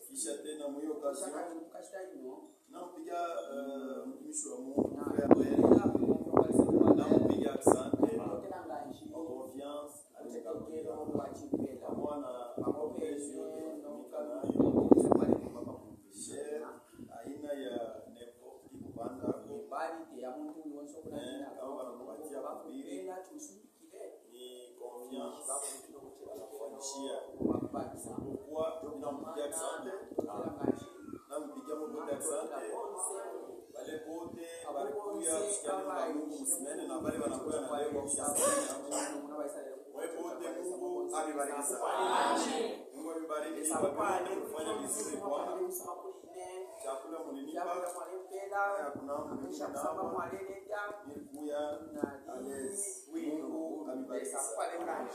Kisha tena mwiyo kazi nampiga mtumishi wa Mungu nampiga asante kwa confiance mwana aina ya nepo kipanda au wanakupatia kubiri ni confiance anakufanishia kwa nampiga asante nampiga mbote asante wale bote walikuya kusikia Mungu msimene na wale wanakuya na leo kwa kusikia wewe bote Mungu amebariki sana. Mungu amebariki kwa kufanya vizuri kwa chakula mlinipa kuna mlisha kama mwaleleta nilikuya alezi Mungu amebariki sana.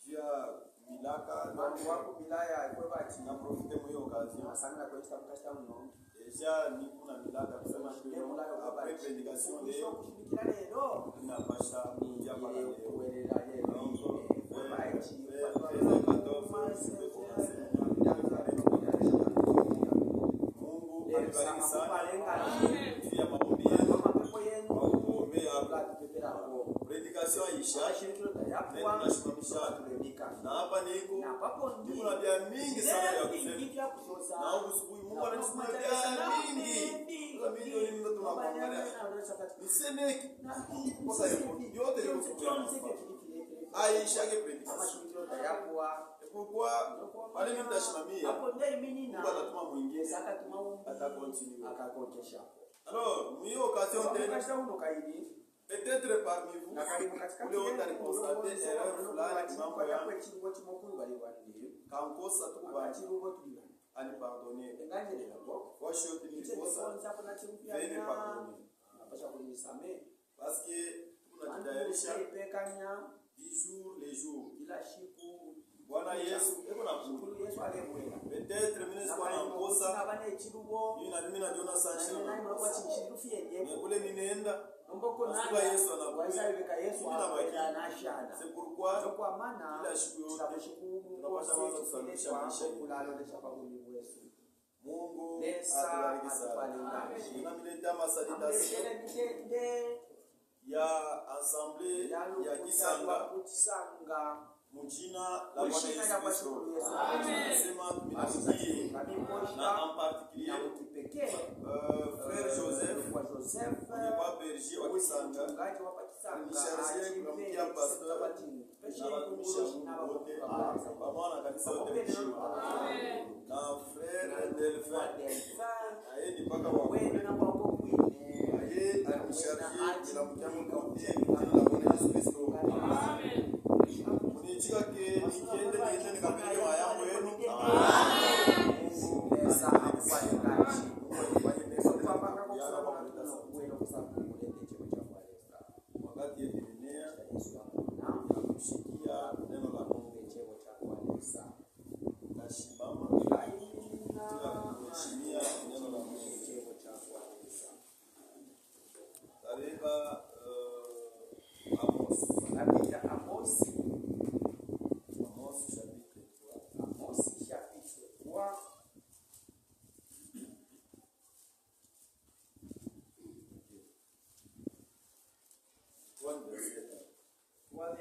Jia milaka ndio wako bilaya ikobati na profite moyo kazi asanga kwa Insta mkasta mno deja ni kuna milaka kusema ndio après prédication leo kushirikana leo inapasha kuja pale kueleza leo Mungu amebariki sana pia maombi yenu kuombea prédication isha na hapa niko na bia mingi sana ya kusema na usubuhi Mungu anasema bia mingi kwa milioni ndio tunapangalia niseme kwa yote liko Aisha ke prédication pourquoi wale mimi nitasimamia hapo ndio mimi na atatuma mwingine atakontinue akakokesha alors mio occasion tena peut-être parmi vous ule wote constater erreur fulani mambo ya kankosa tu bati ani pardonner kwa shoti nilikosa vile pardonner napasha kunisamehe parce que tunajitayarisha les jours ila siku Bwana Yesu eko na kushukuru Yesu alemwela peut-être mimi sikuwa na mkosa mimi na Jonas Sanchez na kule ninaenda mboko na Yesu anakuwa Yesu anashana c'est pourquoi kwa maana ila siku yote tunapaswa kusalisha maisha kulalo na sababu ni Yesu Mungu atubariki sana tunamletea masalitation ya assemblée ya Kisanga mujina la Bwana Yesu Kristo. Sema tunabii na en particulier frère Joseph wa berger wa Kisanga ni chargé kumkia pasteur na watumishi wa Mungu wote pamoja na kanisa lote na frère Delphin aye ni paka wa aye anishargé de la mkiamu wote la Bwana Yesu Kristo. Amen. Nichika ke nikiende niende nikapeleke mayango yenu. Amen. Mungu pesa afanye kazi. Fanye pesa kwa mpaka kwa sababu kuenda kwa sababu kulete cheo cha Bwana. Wakati yenyewe Yesu na kushikia neno la Mungu cheo cha Bwana. Nashimama tunaheshimia neno la Mungu cheo cha Bwana. Tarehe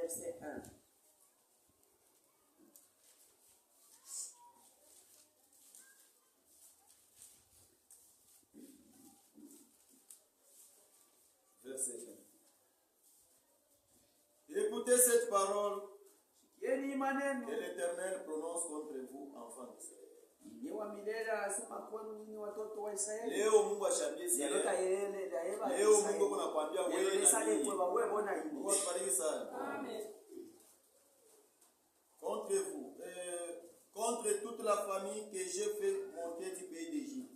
verset 1. Verset 1. Écoutez cette parole que l'Éternel prononce contre vous, enfants d'Israël. Leo Mungu ashambie leo Mungu kuna kuambia wewe na Mungu akubariki sana. Amen. Contre vous, contre toute la famille que j'ai fait monter du pays d'Égypte.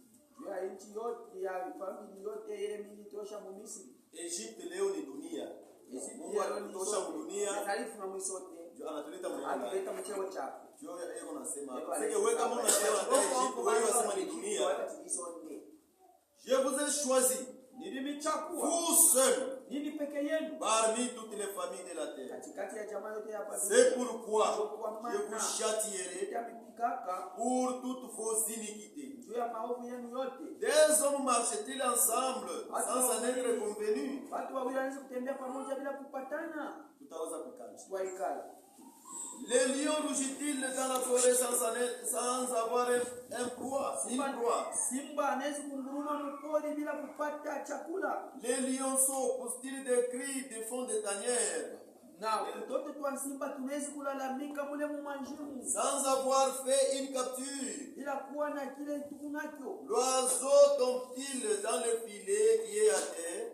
Egypte leo ni dunia. Mungu alitosha dunia. Anatuleta mcheo chako. Jio yeye anasema. Sasa wewe kama unasema Egypte wewe unasema ni dunia. Je vous ai choisi. Vous seul. Parmi toutes les familles de la terre. C'est pourquoi je vous châtierai pour toutes vos iniquités. Deux hommes marchent-ils ensemble sans en être convenus? Les lions rugit-ils dans la forêt sans avoir une proie? Les lionceaux poussent-ils des cris des fonds des tanières sans avoir fait une capture? L'oiseau tombe-t-il dans le filet qui est à terre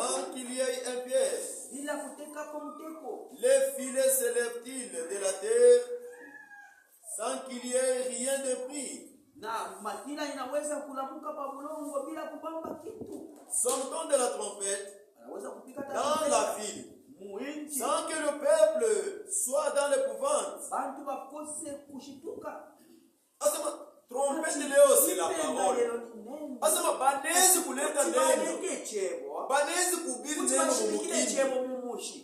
sans qu'il y ait un piège? Les filets s'élèvent-ils de la terre sans qu'il y ait rien de pris? Sonne-t-on de la trompette dans la ville sans que le peuple soit dans l'épouvante? Trompette leo c'est la parole. Asema banezi kuleta neno. Banezi kubiri neno mumukini.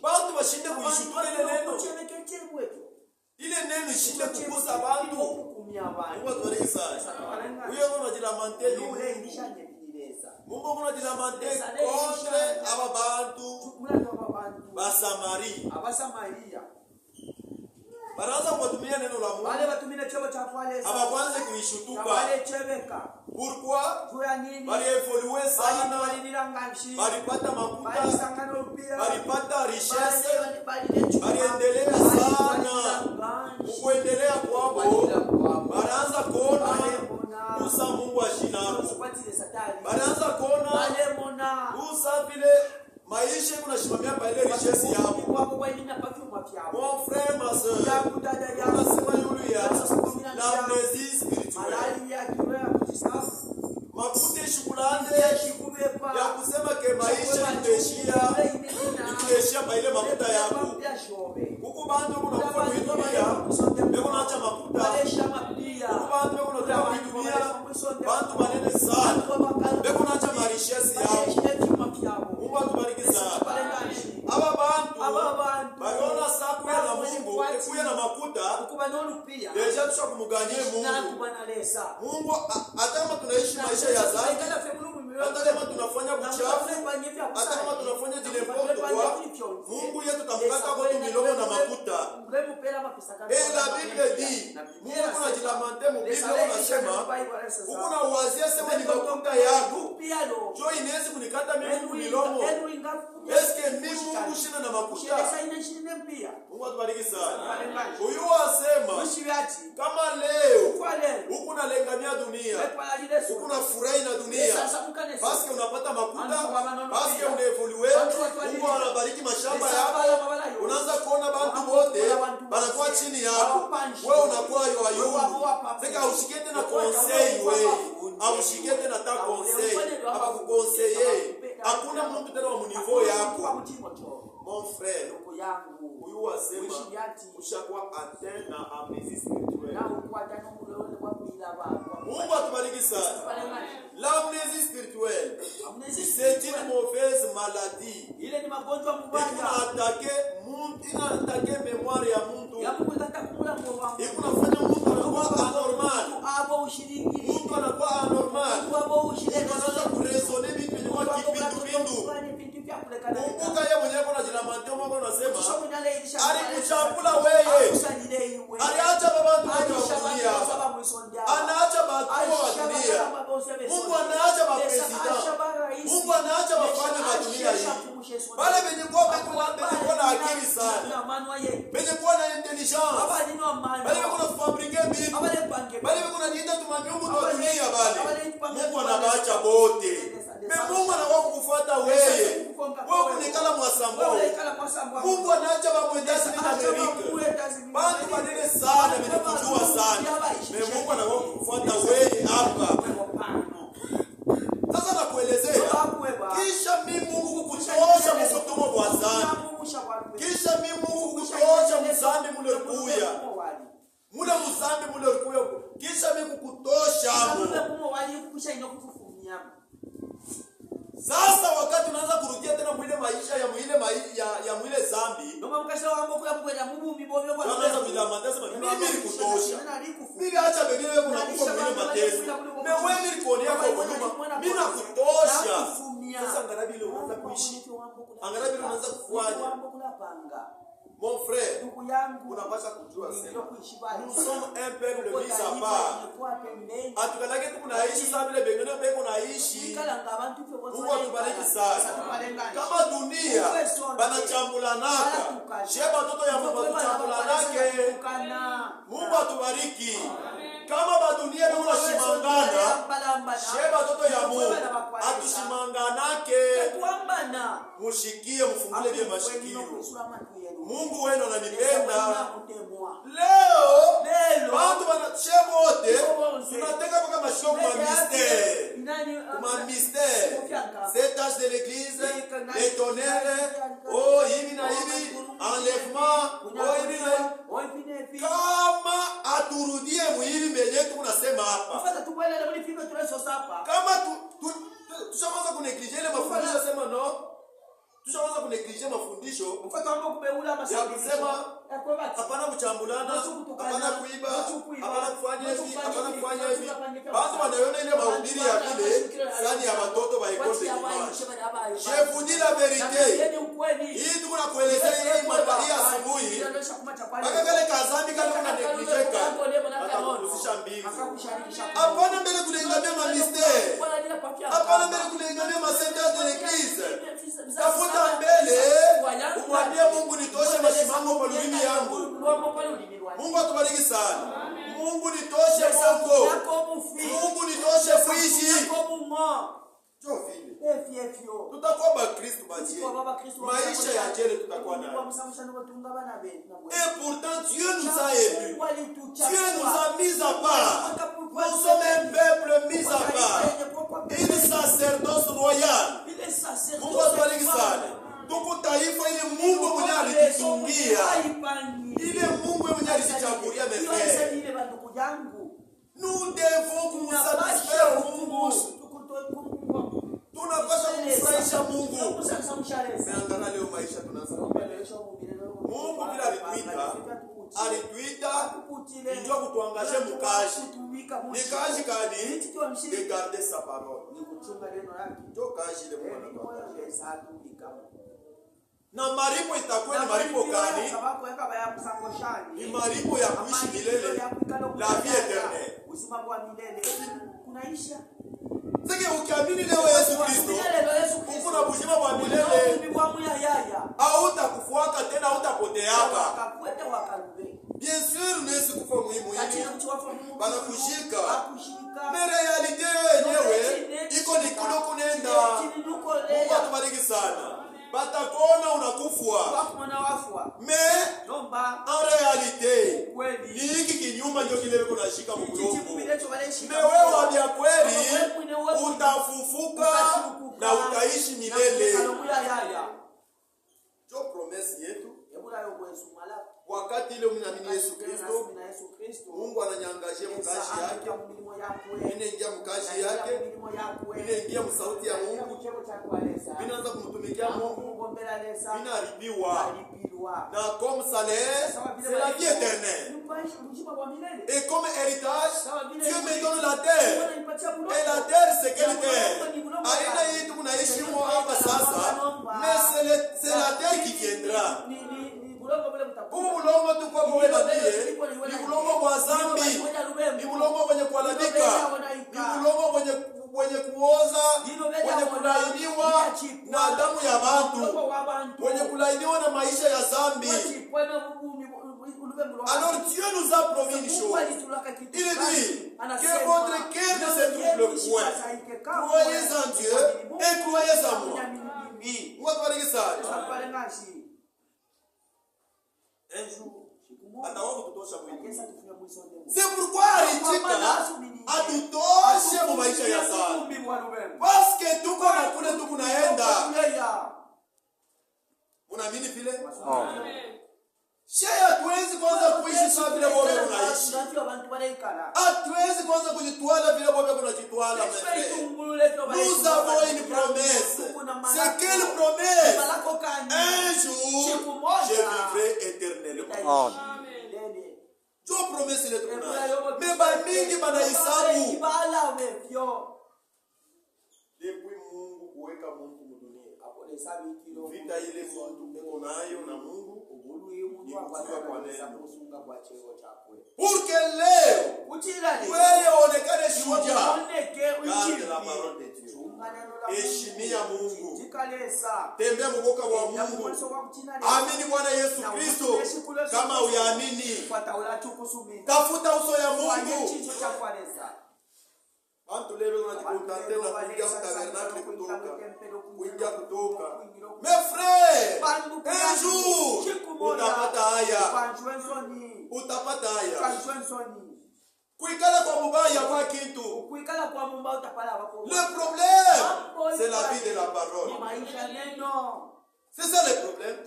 Bantu bashinde kuyishutua ile neno. Ile neno ishinde kukuza bantu. Mungu atubariki sana. Huyo unajilamante Mungu unajilamante contre aba bantu Basamaria. Baraza kutumia neno la Mungu. Aba kwanza kuishutuka. Pourquoi? Bali evolue sana. Bali pata makuta. Bali pata richesse. Bali endelea sana. Kuendelea kwao. Baraza kuona usa Mungu ashina. Baraza kuona usa vile maisha kunashimamia pa ile richesse yao. Mon frère, ma soeur, unasema yule ya l'amnésie spirituelle. Makute shukrani ya kusema ke maisha itaishia pa ile makuta yako. Huko bantu unakufa kuitumia, wewe unaacha makuta. Huko bantu unakufa kuitumia, bantu manene sana. Wewe unaacha richesse yao. Mungu atubariki sana. Aba bantu baliona saku ya na Mungu ekuya na makuta deja tusha kumuganie Mungu. Mungu hata kama tunaishi maisha ya dhambi, hata kama tunafanya uchafu, hata kama tunafanya dilempoto kwa Mungu yetu tamkata kwa milomo na makuta. Et la Bible dit, Mungu anajilamante mu Bible anasema, huko na uwazia sema ni makuta yako. Jo inaweza kunikata mimi milomo. Eske mimi Mungu shina na makuta? Mungu atubariki sana. Huyu asema kama leo huko nalengamia dunia, huko na furahi na dunia, basi unapata makuta, basi unaevolue, Mungu anabariki mashamba yako, unaanza kuona bantu wote banakuwa chini yako, wewe unakuwa yoyo. Sasa ushikete na conseil wewe, au ushikete na ta conseil, aba kuconseiller. Hakuna mtu tena wa niveau yako. Mon frère, huyu asema ushakuwa atteint na amnésie spirituelle. Mungu atubariki sana. L'amnésie spirituelle, c'est une mauvaise maladie. Ile ni magonjwa mbaya. Inatake memoire ya mtu. Ikunafanya mtu anakuwa anormal. Mtu anakuwa anormal. Anaanza kuresone vitu vyenye kipindupindu. Mungu yeye mwenyewe anajilamante Mungu anasema alikuchakula wewe. Aliacha babantu wa dunia. Anaacha watu wa dunia. Mungu anaacha mapresident. Mungu anaacha wafanya wa dunia hii. Wale wenye kuwa na akili sana. Wenye kuwa na intelligence. Wale kuna fabrike vitu. Wale kuna niita tumanyungu wa dunia bali. Mungu anabaacha bote. Mungu anakuwa kufuata wewe. Wewe unikala mwasambao. Mungu anaacha bamwendasi na Amerika. Bantu badile sana bila kujua sana. Mungu anakuwa kufuata wewe hapa. Sasa nakuelezea. Kisha mimi Mungu kukutosha mfutumo kwa sana. Kisha mimi Mungu kukutosha mzambi mule kuya. Mule mzambi mule kuya. Kisha mimi kukutosha. Sasa wakati unaanza kurudia tena mwile Angalia vile unaweza kufanya. Mon frère, unapaswa kujua sema. Nous sommes un peuple mis à part. Atukalake tunaishi sawa vile bengine beko naishi. Mungu atubariki sana. Kama dunia banachambulanaka, sheba watoto ya Mungu tuchambulanake. Mungu atubariki. Kama badunia beko nashimangana, sheba watoto ya Mungu atushimanganake. Mushikie mfungule vya mashikio. Mungu wenu ananipenda. Leo watu wanachema wote tunateka mpaka mashoko ma mystère. Ma mystère. Cette tâche de l'église, les tonnerres, oh hivi na hivi, enlèvement, oh hivi na kama aturudie muhivi mbele tunasema hapa. Kama tushaanza kuneglige ile mafundisho sema no. Tushaanza kuneglige mafundisho. Ya kusema hapana kuchambulana, hapana kuiba, hapana kufanya hivi, hapana kufanya hivi. Basi wanaona ile mahubiri ya vile ndani ya watoto wa école de dimanche. Je vous dis la vérité. Hii tuko na kuelezea hii mabari asubuhi. Baka kale kazambi kale kuna neglige ka. Atakuhusisha mbingu. Hapana mbele kulengamia ma mystère. Hapana mbele kulengamia ma sentence de l'église. Tafuta mbele umwambie Mungu nitoshe mashimamo kwa ulimi yangu. Mungu atubariki sana. Mungu nitoshe Mungu. Mungu nitoshe kuishi. Jo vile. Tutakuwa ba Kristo baji. Maisha ya jele tutakuwa nayo. Et pourtant Dieu nous a élus. Dieu nous a mis à part. Nous sommes un peuple mis à part. Une sacerdoce royale. Mungu atubariki sana. Tuko taifa ile Mungu mwenye alitutungia. Ile Mungu mwenye alituchagulia mbele. Nous devons nous satisfaire Mungu. Tunapaswa kumfurahisha Mungu. Angalia leo maisha tunaanza. Mungu bila alituita ndio kutuangaje mkazi. Ni kazi gani? De garder sa parole. Ndio kazi ile Mungu anataka. Na maripo itakuwa ni maripo gani? Ni maripo ya kuishi milele. La vie éternelle. Kunaisha. Sasa ukiamini leo Yesu Kristo, uko na uzima wa milele. Hautakufuata tena, hautapoteaka. Bien sûr, unaweza kufa muhimu hivi. Bana kushika. Mais réalité yenyewe iko ni kuno kunenda. Mungu atubariki sana. Batakona unakufwa. Mais en réalité ni hiki kinyuma ndio kile biko nashika mkulongo. Mais wewe wa vya kweli utafufuka na utaishi milele. Jo promesse yetu. Wakati ile mnaamini Yesu Kristo, Mungu ananyangaje mkazi yake. Inaingia mkazi yake. Inaingia msauti ya Mungu. Inaanza kumtumikia Mungu. Inaharibiwa. Na comme salaire, c'est la vie éternelle. Et comme héritage, Dieu me donne la terre. Et la terre, c'est quelle terre? Aina hii tunaishi hapa sasa, mais c'est la terre qui viendra. Bulongo tukwa bwe babie, ni bulongo wa zambi, ni bulongo wenye kualadika, ni bulongo wenye kuoza, wenye kulainiwa na damu ya watu, wenye kulainiwa na maisha ya zambi. Alors Dieu nous a promis une chose. Il dit que votre cœur ne se trouble point. Croyez en Dieu et croyez en moi. Moi, tu vas dire ça. Un jour, c'est pourquoi atutoshe mu maisha ya sana. Parce que tuko na kule tukunaenda. Unaamini vile? Shaya hatuwezi kwanza kuishi sawa vile wewe unaishi. Hatuwezi kwanza kujitwala vile wewe unajitwala mbele. Nous avons une promesse. C'est quelle promesse? Un jour, je vivrai éternellement. Jo promesse ile tunayo. Meba mingi banahesabu. Depuis Mungu kuweka Mungu mdunia. vita ile mtu eko nayo na Mungu ni kutoka kwa neno. Porque leo wewe onekane shujaa katika la parole de Dieu. Heshimia Mungu. Tembea mboka wa Mungu. Amini Bwana Yesu Kristo kama uyaamini. Tafuta uso ya Mungu. Antu leo wanajikuntante na kuingia tabernacle kutoka. Mes frères, un jour utapata haya. Utapata haya. Kuikala kwa mubaya kwa kitu. Le problème, c'est la vie de la parole. C'est ça le problème.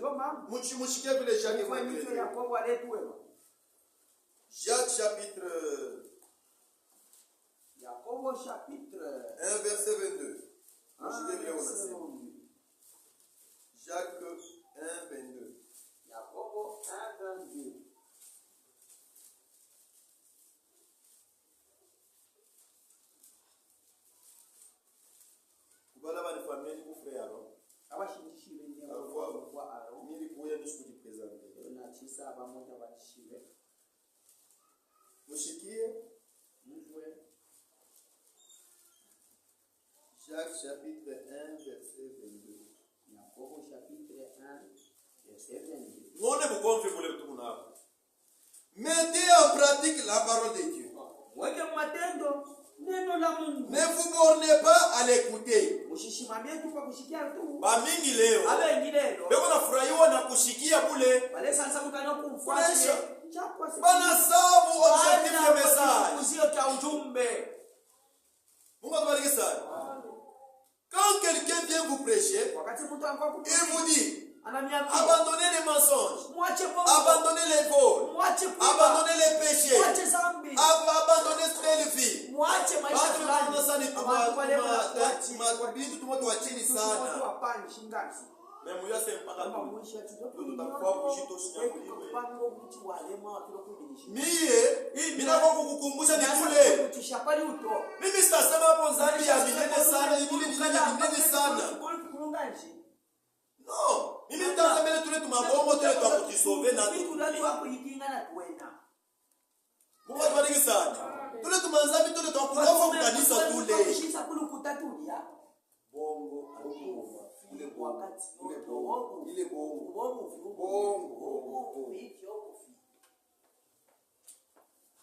Mouchikia vile Jacques va écrire. Jacques chapitre 1 verset 22. Jacques 1 22. Jacobo 1 22. Kubala bali famille ku frère alors. Abashindishile ndio kwa aro. Nilikuya nisikujipresenter. Na chisa pamoja bashile. Mushikie mjue Jacques chapitre 1 verset 22. Jacobo chapitre 1 verset 22. Ngone bukomfe kule mtu hapo. Mettez en pratique la parole de Dieu. Weke matendo neno la Mungu. Ne vous bornez pas à l'écouter. Mshishimamie tu kwa kushikia tu. Ba mingi leo. Abe ngilelo. Beko nafurahiwa na kushikia bule. Wale sasa mkana kumfuatia. Bana sabu objectif ya message. Uzio cha ujumbe. Mungu atubariki sana. Quand quelqu'un vient vous prêcher, il vous dit abandonnez les mensonges, abandonnez les vols, abandonnez les péchés, abandonnez toutes les vies. Kukukumbusha ni kule. Mimi sitasema hapo dhambi ya milele sana, milele sana. No, mimi nitasamele tule tumabongo tule tukujisove na Mungu atubariki sana. Tule tumanzami tule tukulofa kanisa tule. Bongo alikufa. Ile wakati ile bongo. Ile bongo. Bongo.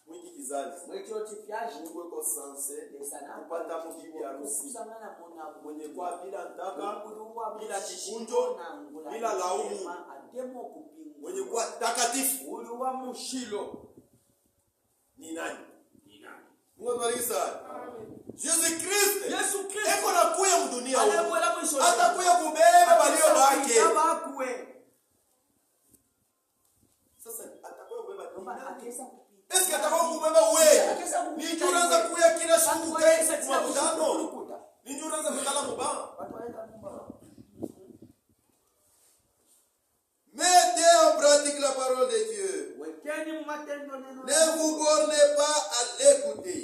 Mwingi kizazi. Mungu eko sanse. Kupata mujibu ya rusi. Mwenye kwa bila ntaka. Bila chikunjo. Bila laumu. Mwenye kwa takatifu. Uliwa mushilo. Ni nani? Mungu atubariki sana. Yesu Kristo eko na kuya mdunia huu. Hata kuya kubeba walio bake. Sasa atakuya kubeba est-ce que atakuya kubeba wewe? Ni unaanza kuya kila siku kwa mkutano. Ni unaanza kukala mubaya. Mettez en pratique la parole de Dieu. Ne vous bornez pas à l'écouter.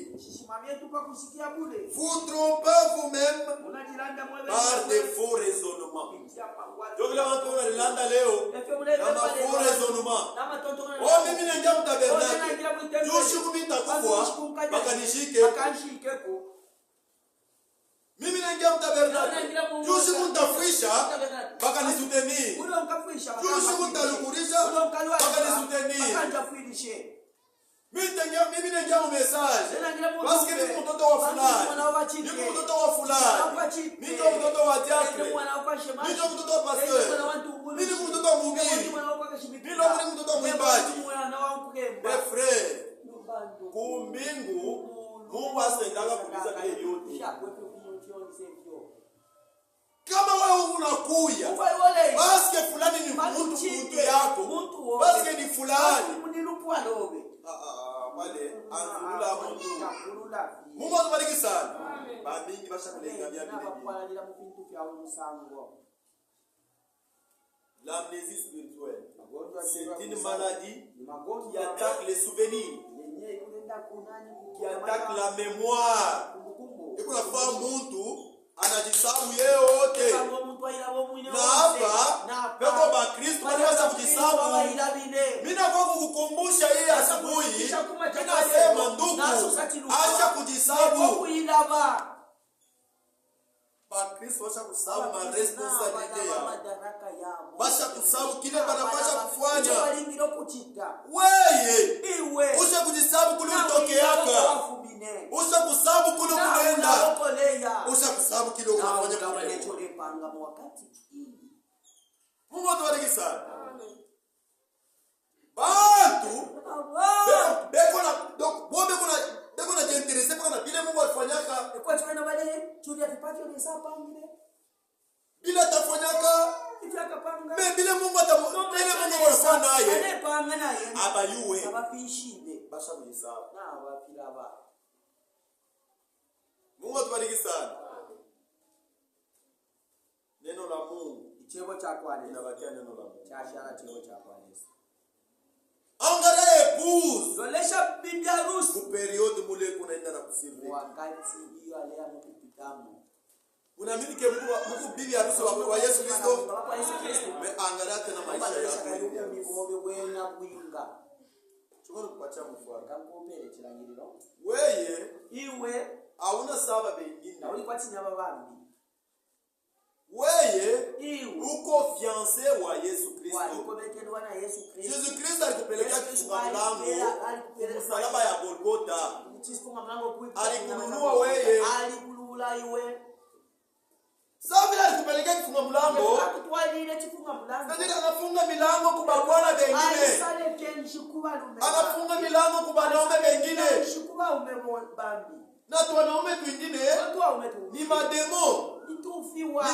Vous trompez vous-même par de faux raisonnements. Donc là, on peut l'entendre leo. Dans ma faux raisonnement. Oh, mimi nengia mtabernacle. Joshi kumita kubwa. Bakanishike. Mimi nengia mtabernacle. Joshi kumtafisha. Bakanisutenir. Joshi kumtalukurisha. Bakanisutenir. Mimi nengia message. Parce que mimi mtoto wa fulani. Mimi mtoto wa fulani. Mimi mtoto wa diacre. Mimi mtoto wa pasteur. Mimi mtoto wa mhubiri. Mimi mtoto wa mwimbaji. Mes frères, kumbingu Mungu asendaka kuuliza kile yote. Kama wewe unakuya basi fulani ni mtu yako. Basi ni fulani. Wale anzula mtu. Mungu atubariki sana. Bamingi basha kulenga bia bile. L'amnésie spirituelle, c'est une maladie qui attaque les souvenirs, qui attaque la mémoire. Et pour la fois mtu anajisahau yote. Na hapa peko ba Kristo wanaweza kujisabu. Mimi nataka kukukumbusha hii asubuhi. Ninasema ndugu, acha kujisabu. Ba Kristo washa kusabu ma responsabilite yao. Basha kusabu kile banapasha kufanya. Wewe usha kujisabu kule utokeaka. Usha kusabu kule unaenda. Usha kusabu kile unafanya kule. Mungu atubariki sana. Bantu beko na jinterese kwa vile Mungu alifanyaka. Bila tafanyaka bila Mungu atafanya naye abayuwe basha kujisabu. Mungu atubariki sana. Neno la Mungu Chebo cha kwani inabakia neno la Mungu. Chashara chebo cha kwani. Angalia épouse. Dolesha bibi harusi. Ku periode mule kunaenda na kusirika. Wakati hiyo alea mkupitamu. Unaamini ke Mungu bibi harusi wa Yesu Kristo? Kwa Yesu Kristo. Angalia tena maisha yako. Ni bobe wena kuinga. Chukua kupatia mfano. Kampopele chilangiriro. Wewe Iwe hauna sababu bengine. na ulikuwa chini ya babambi. Wewe uko fiancé wa Yesu Kristo. Yesu Kristo alikupeleka kufunga mlango. Msalaba ya Golgotha. Alikununua wewe. Alikulula iwe. Sasa alikupeleka kufunga mlango. Ndio anafunga milango kwa bwana wengine. Anafunga milango kwa wanaume wengine. Na tu wanaume wengine ni mademo. Ni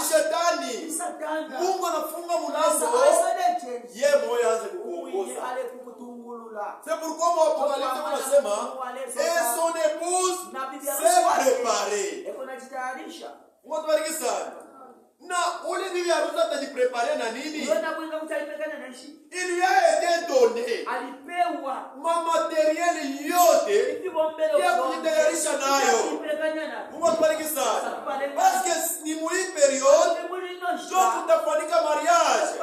shetani. Mungu anafunga mlango. Yeye moyo aanze kukuongoza. C'est pourquoi mon Apocalypse unasema et son épouse s'est préparée. Mungu atubariki sana. Na ule bibi harusi atajiprepare na nini? Il lui a été donné ma matériel yote ya kujitayarisha nayo. Mungu atubariki sana. Parce que ni muri periode ndio kutafanyika mariage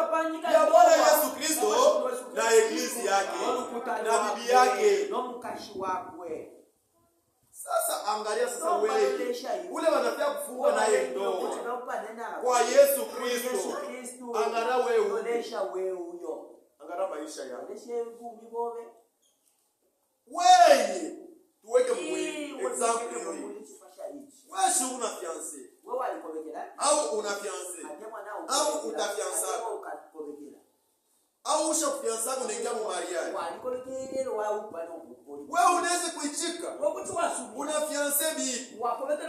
ya Bwana Yesu Kristo na eglise yake na bibi yake. Sasa angalia sasa wewe ule wanataka kufunga naye ndoa kwa Yesu Kristo. Angalia wewe huyo. Angalia maisha yako. Wewe tuweke mwili example hiyo. Wewe si una fiancé. Au una fiancé. Au utafianza. Au usha kufianza unaingia mu mariage. Wewe unaweza kuichika. Una fiancé bibi.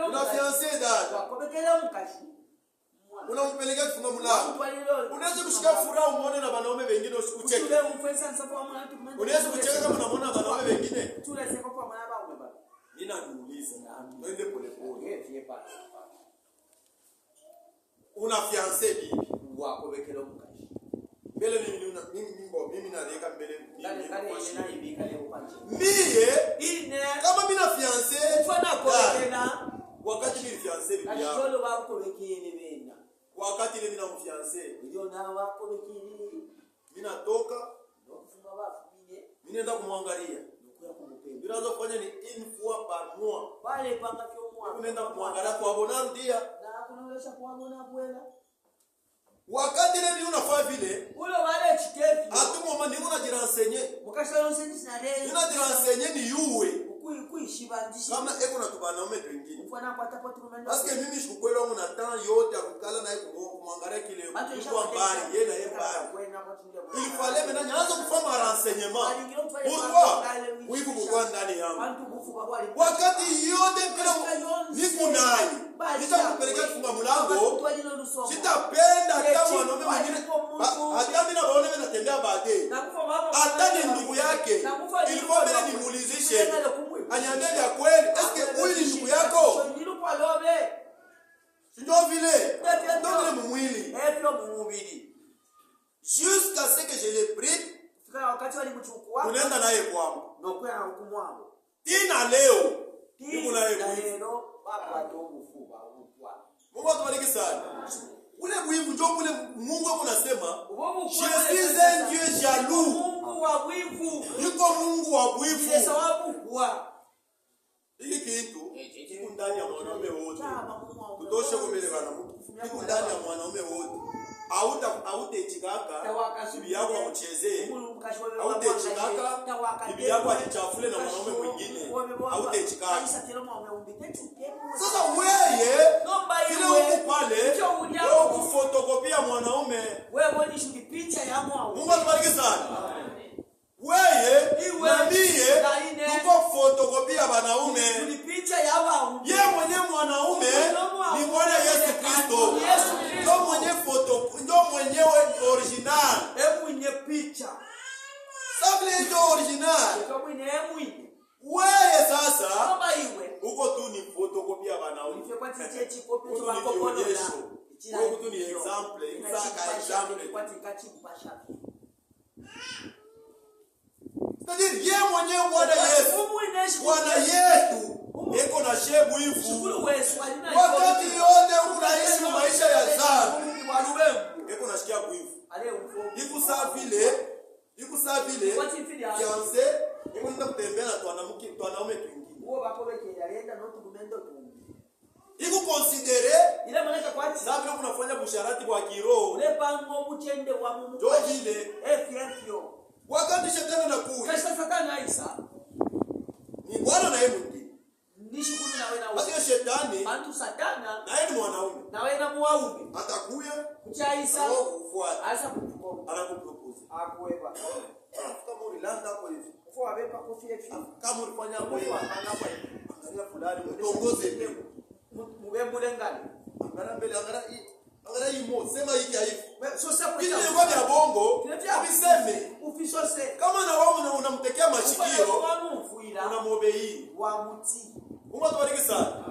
Una fiancé dada. Unampeleka kufunga mlango. Unaweza kushika furaha umeona na wanaume wengine usikucheke. Unaweza kucheka kama unaona wanaume wengine. Ninakuuliza. Twende pole pole. Una fiancé bibi. Mbele mimi naleka mbele mie kama mimi na fiancé wakati ni fiancé bibi yangu wakati ile mimi na fiancé mimi natoka mimi naenda kumwangalia bila kufanya ni une fois par mois unaenda kumwangalia kwa bonarudia wakati ile ni unafaa vile ule wale chikefi atumo mani unajirenseigner ni yuwe kuishibandisha kama eko na tubanaume wengine parce que mimi sikukwela wangu na temps yote akukala na kumwangalia kile kwa mbali yeye na yeye mbali il fallait maintenant nyaanza kufanya renseignement pourquoi wivu kwa ndani yangu wakati yote bila niko naye nitakupeleka kufunga mlango sitapenda hata mwanaume mwingine hata mimi naona mimi natembea baadaye hata ni ndugu yake ilikuwa mbele nimuulizishe anyambie ya kweli eske huyu ni ndugu yako sio vile ndio mwili jusqu'à ce que je l'ai pris wakati walimchukua unaenda naye kwangu na kwa hukumu wangu tina leo niko naye leo baba ndio mfuba. Mungu atubariki sana. ule wivu ndio ule Mungu anasema je suis un Dieu jaloux. Mungu wa wivu. Yuko Mungu wa wivu. Ile sababu kwa hiki kitu kiko ndani ya mwanaume wote. Tutoshe kumelekana kiko ndani ya mwanaume wote. Hautechikaka bibi yako akuchezee. Hautechikaka bibi yako akichafule na mwanaume mwingine. Hautechikaka. Sasa wewe kile huko pale wewe kufotokopia mwanaume. Wewe ni shudi picha ya mwanaume. Mungu atubariki sana. Wewe na mie tuko fotokopia wanaume. Ni picha ya wanaume. Yeye mwenyewe mwanaume ni Bwana Yesu Kristo. Ndio mwenyewe ndio mwenyewe original. Mwenye picha. Sabile ndio original. Kama ni mwenye. Wewe sasa kama iwe uko tu ni fotokopia wanaume. Kwa tiche kopi tu makoponesho. Wewe tu ni example, example. Kwa tikati kupasha. C'est-à-dire yeye mwenyewe Bwana Yesu. Bwana yetu eko na shebu hivu. Wakati yote unaishi maisha ya dhambi. Eko nasikia kuivu. Iko saa vile fiancé eko nenda kutembea na twanaume twingine. Iko considéré sababu unafanya busharati kwa kiroho. Ndio ile wakati shetani anakuja. Ni Bwana na yeye mwingine. Basi shetani Satana na yeye ni mwanaume. Na wewe na muaume. Atakuja kuchaisa kufuata. Asa kutukomba. Anakupropose. Akuweba. Kama ulilanda hapo hivi. Uko abepa kofia hivi. Kama ulifanya hapo hivi. Anapo. Angalia fulani mtongoze hivi. Mugembule ngani. Angalia mbele angalia hii mo sema hiki hivi. So sasa kile kwa ya bongo biseme. Ufisose. Kama na wao unamtekea mashikio. Unamobei. Wa muti. Mungu atubariki sana.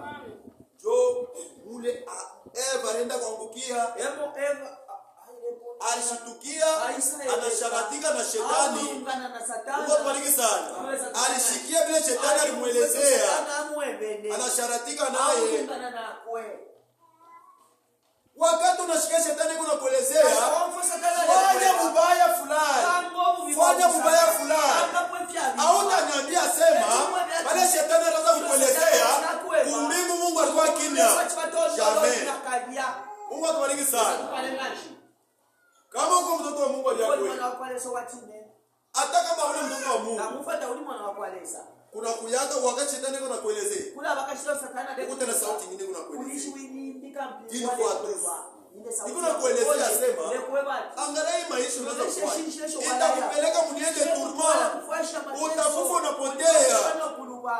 Jo mule Eva enda kuangukia. Eva alishitukia anasharatika na shetani. Mungu atubariki sana. Alishikia vile shetani alimuelezea. Anasharatika naye. Wakati unashikia shetani kuna kuelezea fanya mubaya fulani. Fanya mubaya fulani. Hautaniambia sema wale shetani anaanza kukuelezea kumbimu Mungu alikuwa kimya. Jamais. Mungu atubariki sana. Kama uko mtoto wa Mungu ajabu. Hata kama ule mtoto wa Mungu. Kuna kuyaga wakati shetani kuna kuelezea. Ukutana sauti nyingine kuna kuelezea. Ili kwa atufa. Nikuna kuelezea sema angalia maisha unaweza kufanya. Itakupeleka mniende turma. Utakufa unapotea.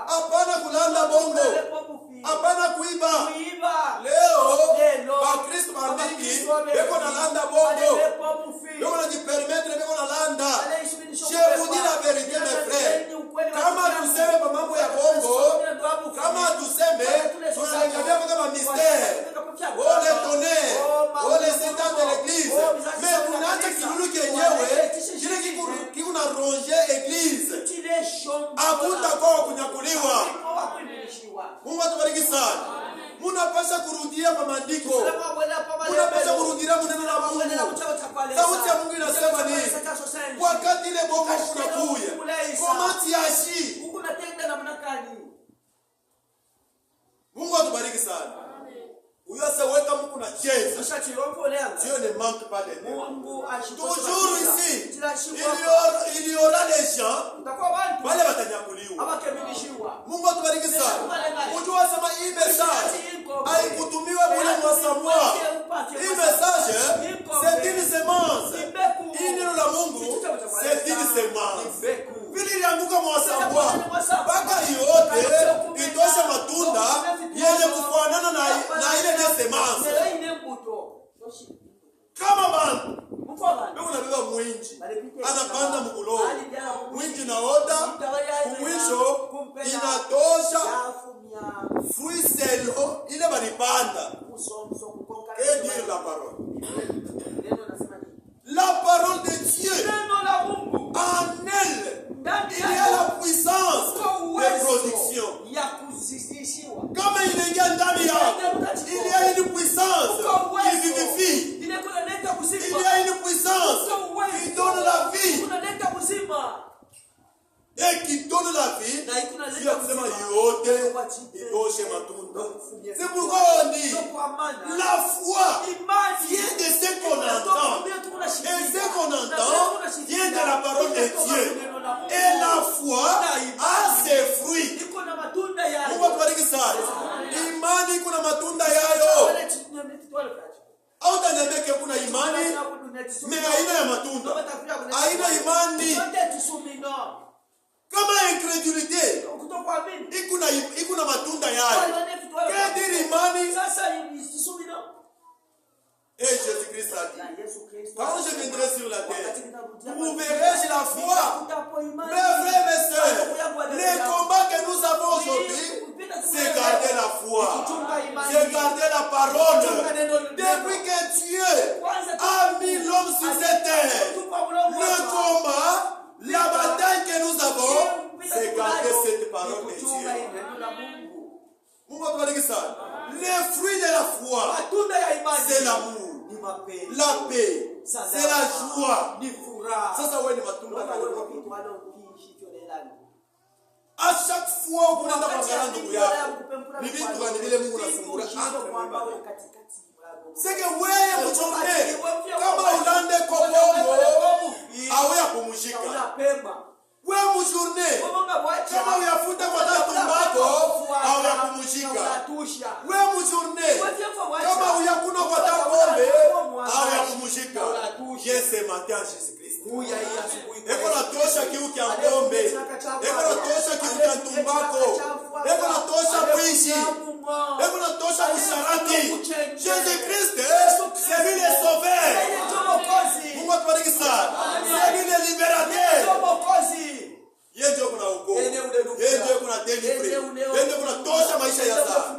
Hapana kulanda bongo. Hapana kuiba. Leo Bakristo mingi beko na landa bongo. Beko na jipermettre beko na landa. Je vous dis la vérité mes frères. Kama tuseme mambo ya bongo, kama tuseme tunaangalia kama mystère. Oh les tonnerres, oh les sétats de l'église. Mais tunaacha kilulu kenyewe kile kiko na ronger église. Hakutakuwa kunyakuliwa. Mungu atubariki sana. Munapaswa kurudia kwa maandiko. Munapaswa kurudia maneno ya Mungu. Sauti ya Mungu inasema nini? Wakati ile bongo kunakuja. Komati yashi. Mungu anatenda namna gani? Mungu atubariki sana. Huyo asaweka Mungu na cheza. Dieu ne manque pas de temps. Toujours ici. Il y aura les gens. Wale watanyakuliwa. Mungu atubariki sana. Unajua sema hii message haikutumiwa bila mwasamwa. Hii message c'est une semence. Hii neno la Mungu c'est une semence. Vile ilianguka mwasamwa. Baka yote itosha matunda yenye kufanana na ile semence. Kama bana Mungu anabeba mwinji anapanda mkulo mwinji naota kumwisho inatosha fuiselo ile balipanda. Et dire la parole. La parole de Dieu en elle il y a la puissance de production. Comme il y a ndani yako il y a une puissance qui vivifie. et qui donne la vie, Dieu a kusema yote itoshe matunda. C'est pourquoi on dit la foi vient de ce qu'on entend. Et ce qu'on entend vient de la parole de Dieu. Et la foi a ses fruits. Mungu atubariki sana. Imani kuna matunda yayo. Hautaniambia ke kuna imani mais haina ya matunda. Haina imani. Kama incrédulité ikuna matunda yayo. Que dire imani? Et Jésus-Christ a dit, quand je viendrai sur la terre, trouverai-je la foi? Mes frères et sœurs, les combats que nous avons aujourd'hui, c'est garder la foi, c'est garder la parole. Depuis que Dieu a mis l'homme sur cette terre, le combat, la bataille que nous avons, c'est garder cette parole de Dieu. Les fruits de la foi, c'est l'amour, la paix, c'est la joie. Sasa wewe ni matunda na à chaque fois unaenda kuangalia ndugu yako ni vitu gani vile Mungu anafungura. C'est que wewe mchonge kama ulande kobongo awe yapumzika. Wewe mjournée kama uyafuta kwa tatu mbako awe yapumzika. Wewe mjournée kama uyakuna kwa tatu pombe awe yapumzika. Yesu matin Jésus-Christ. Eko na tosha kiu kia pombe. Eko na tosha kiu kia tumbako. Eko na tosha kuishi. Eko na tosha usharati. Jésus-Christ, c'est lui le sauveur. Mungu atubariki sana. C'est lui le libérateur. Yeye ndio kuna uko. Yeye ndio kuna delivery. Yeye ndio kuna tosha maisha ya sasa.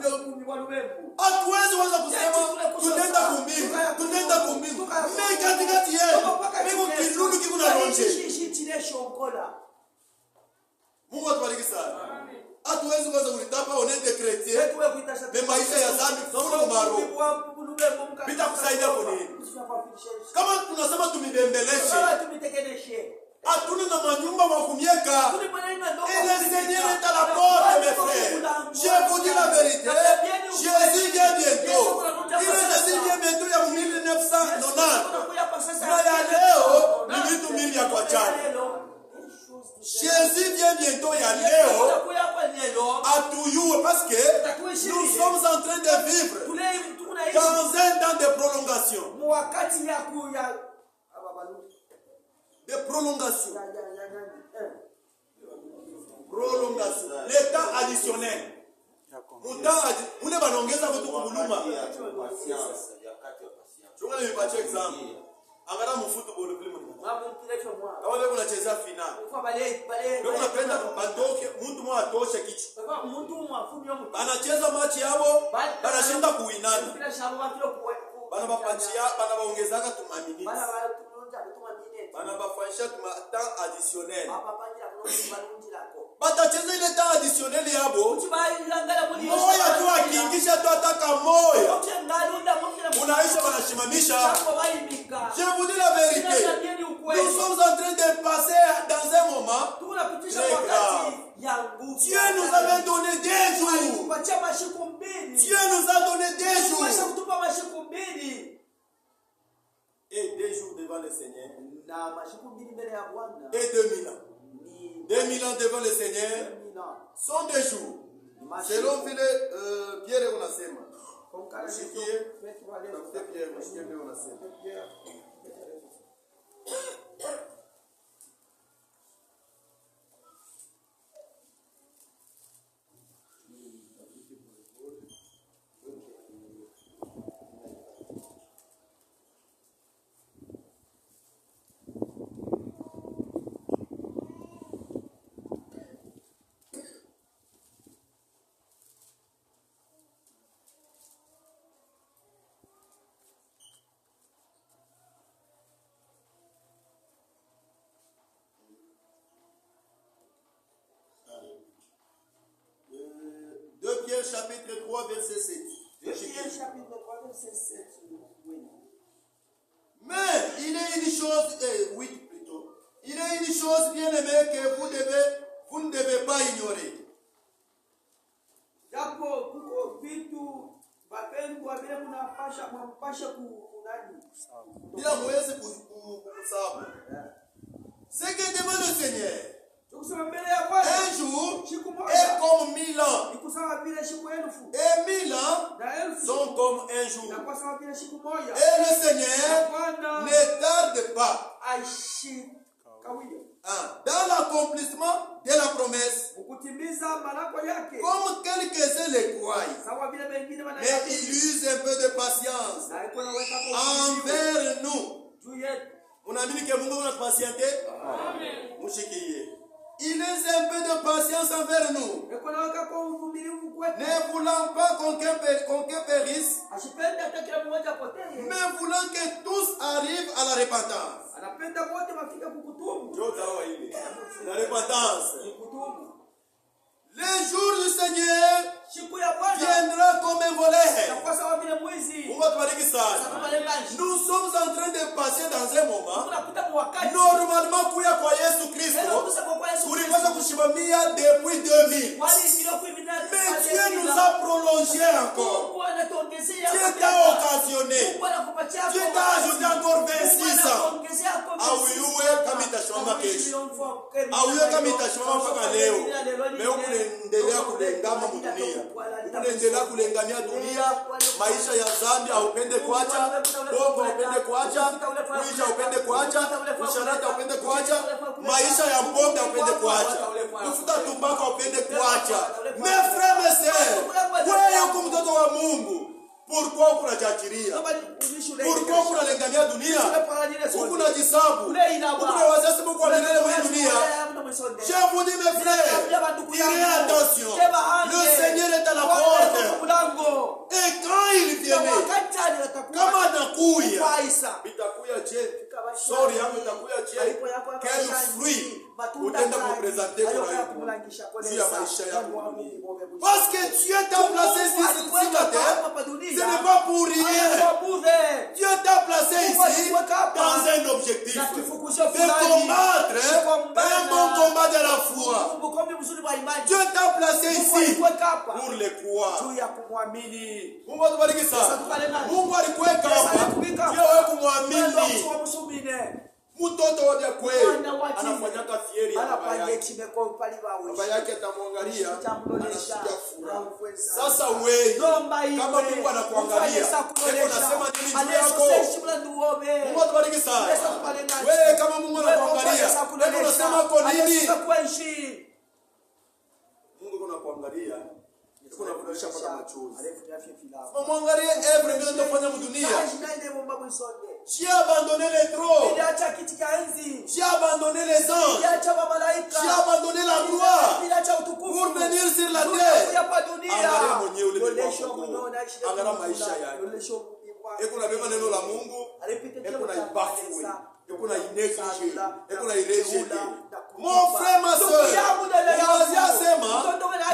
Hatuwezi waza kusema tunaenda kumbingu. Mimi katikati yetu. Mimi kirudi kikuna ronje. Mungu atubariki sana. Hatuwezi waza kulitapa onende chrétien. Mais maisha ya dhambi kuna maro. Bitakusaidia kwa nini? Kama tunasema tumibembeleshe. Atuna na manyumba makumieka. Et le Seigneur est à la porte, mes frères. Je vous dis la vérité. Jésus vient bientôt. Jésus vient bientôt, il y a 1990. Mais ya leo, ni vitu mingi ya kwa chana. Jésus vient bientôt, il y a leo. Atuyue, parce que nous sommes en train de vivre dans un temps de prolongation. De prolongation. Prolongation. Le temps additionnel. Mune banongeza vitu kumuluma. Chunga nipatie example. Angalia mfootball vile mwana. Kama leo unacheza final. Leo unapenda bandoke mtu mmoja atoshe kichwa. Anacheza match yao, banashinda kuinana. Bana bapatia, bana baongezaka tumamini. Bana bafanyisha temps additionnel. Batacheza ile temps additionnel yabo. Moya tu akiingisha tu ataka moya. Unaisha banashimamisha. Je vous dis la vérité. Nous sommes en train de passer dans un moment très grave. Dieu nous avait donné des jours. Dieu nous a donné des jours. Et 2 jours devant le Seigneur. Et 2000 ans. 2000 ans devant le Seigneur sont 2 jours. Selon Pierre on a sema. Pierre on a sema. Chapitre 3, verset 7. Chapitre 3, verset 7. Mais il est une chose, 8 plutôt. Il est une chose bien aimée que vous devez peut pas ignorer. Japo kuko vitu bapendwa vile mnapasha kunani. Bila mwezi kusabu. Ce que demande le Seigneur. Un jour est comme 1000 ans. Et 1000 ans sont comme un jour. Et le Seigneur ne tarde pas dans l'accomplissement de la promesse. Comme quelques-uns les croient. Mais il use un peu de patience envers nous. On a dit que Mungu a patienté. Il use un peu de patience envers nous. Ne voulant pas qu'aucun périsse, mais voulant que tous arrivent à la repentance. La repentance. Le jour du Seigneur viendra comme un voleur. Nous sommes en train de passer dans un moment. Normalement, kuya kwa Yesu Kristo kulipaswa kushimamia depuis 2000. Mais Dieu nous a prolongé encore. Dieu t'a occasionné. Dieu t'a ajouté encore 26 ans. Auiwe kama itashimama kesho. Auiwe kama itashimama mpaka leo. Leo kuendelea kulengama dunia. Kuendelea kulengamia dunia. Maisha ya dhambi haupende kuacha. Bongo haupende kuacha. Kuisha haupende kuacha. Usharati haupende kuacha. Maisha ya pombe haupende kuacha. Kufuta tumbako haupende kuacha. Mes frères, mes sœurs, wewe uko mtoto wa Mungu. Pourquoi unajachiria? Pourquoi unalengamia dunia? Ukuna jisabu. Ukuna wazazi mko milele mwa dunia. Je vous dis mes frères, tirez attention. Le Seigneur est à la porte. Et quand il vient, kama anakuya, itakuya je? Sorry yangu itakuya je? Quel fruit utaenda kupresenter kwa ya maisha yako? Parce que Dieu t'a placé ici sur la terre. Ce n'est pas pour rien. Dieu t'a placé ici dans un objectif. De combattre un bon combat de la foi. Dieu t'a placé ici pour les croire. Mungu atubariki sana. Mungu alikuweka hapa. Ndio wewe kumwamini. Mtoto wa kweli anafanyaka fieri ya baba yake. Baba yake atamwangalia anasikia furaha. Sasa wewe kama Mungu anakuangalia, hebu nasema nini juu yako? Mungu atubariki sana. Wewe kama Mungu anakuangalia, hebu nasema kwa nini? Mungu anakuangalia. Kuna kudisha kwa machozi. Mwangalie every vile tunafanya dunia. J'ai abandonné les trônes. J'ai abandonné les anges. J'ai abandonné la gloire pour venir sur la terre. Angalia mwenyewe ule angalia maisha yake. Eko na beba neno la Mungu. Eko na ibafue. Eko na inéglige. Eko na irejete. Mon frère, ma soeur, sema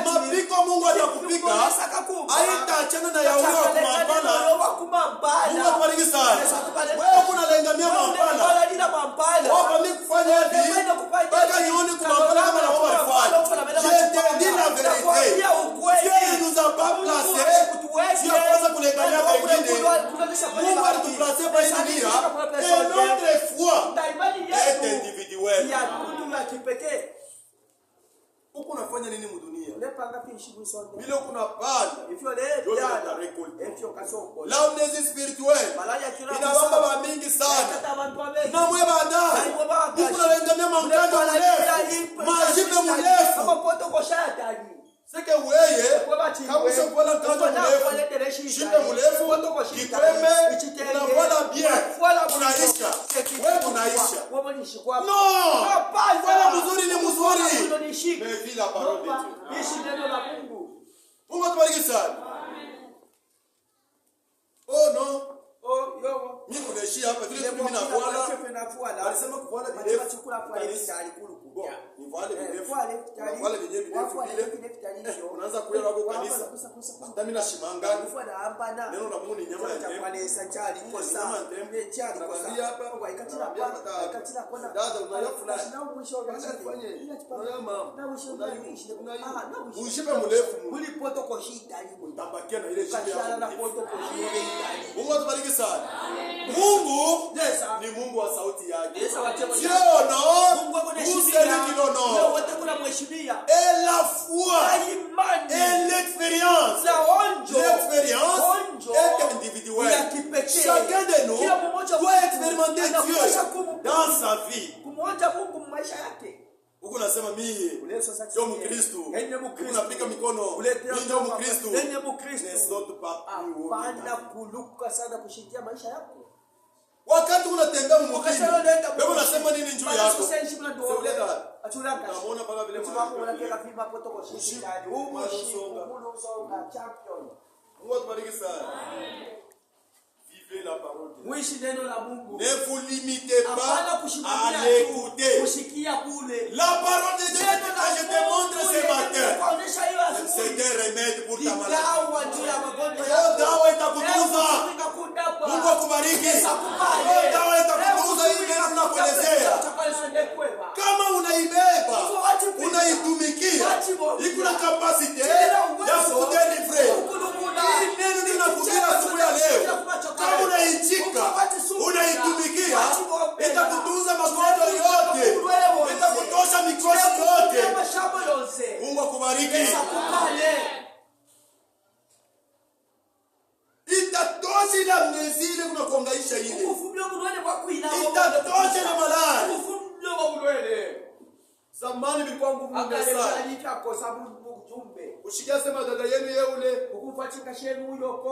mapiko Mungu atakupika haitaachana na yawe kumapana. Mungu atubariki sana. Wewe unalengamia mapana. Wapa mimi kufanya hivi mpaka nione kumapana kama na wewe unafanya. Je te dis la vérité. Dieu nous a pas placé. Dieu a pas kulengamia wengine. Mungu alituplace kwa hii dunia. Et notre foi est individuelle. Uko unafanya nini mdunia? Bila kuna panda. Ndio utarekolta. La mnezi spirituelle. Inabamba ba mingi sana. Na mwe baadaye. Uko unalengamia mangano mrefu. Majipe mrefu. Seke weye kama ushakuwa mkando mrefu. Jipe mrefu. Kikweme. Unafanya bien. Unaisha. Wewe unaisha. No. Fanya mzuri ni mzuri. Mais vis la parole de Dieu. Mungu atubariki sana. Oh non. Oh, yo. Mimi kunaishi hapa vile mimi nakuala. Alisema kuvala virefu. Ni vale virefu. Vale virefu vile. Unaanza kuya wako kanisa. Hata mimi nashimanga. Neno la Mungu ni nyama ya tembo. Nakwambia hapa. Dada unaya fulani. Ushipe mrefu. Utabakia na ile shida. Mungu atubariki sana. Mungu ni Mungu wa sauti yake. Sio no. Et la foi et l'expérience est individuelle. Chacun de nous doit expérimenter Dieu dans sa vie. Huko nasema mimi ndio Mkristo. Huko napiga mikono. Mimi ndio Mkristo. Hapana kuluka sana kushikia maisha yako. Wakati unatembea mumukini, wewe unasema nini juu yako? Unaona paka vile Mungu atubariki sana. Vivez la parole. Muishi neno la Mungu. Ne vous limitez pas à l'écouter. La parole de Dieu que je te montre ce matin, c'est un remède pour ta maladie. Dawa itakutunza. Mungu akubariki. Dawa itakutunza hii neno tunakuelezea. Kama unaibeba, unaitumikia, iko na capacity ya kudeliver. Hii neno ninakuhubiri siku ya leo. Kama unaichika, unaitumikia, itakutunza magonjwa yote. Itakutosha mikosi yote. Mungu akubariki. Itatosha ile amnezile unakuangaisha ile. Itatosha na malali. Zamani bilikuwa nguvu sana. Ushikia sema dada yenu yeule.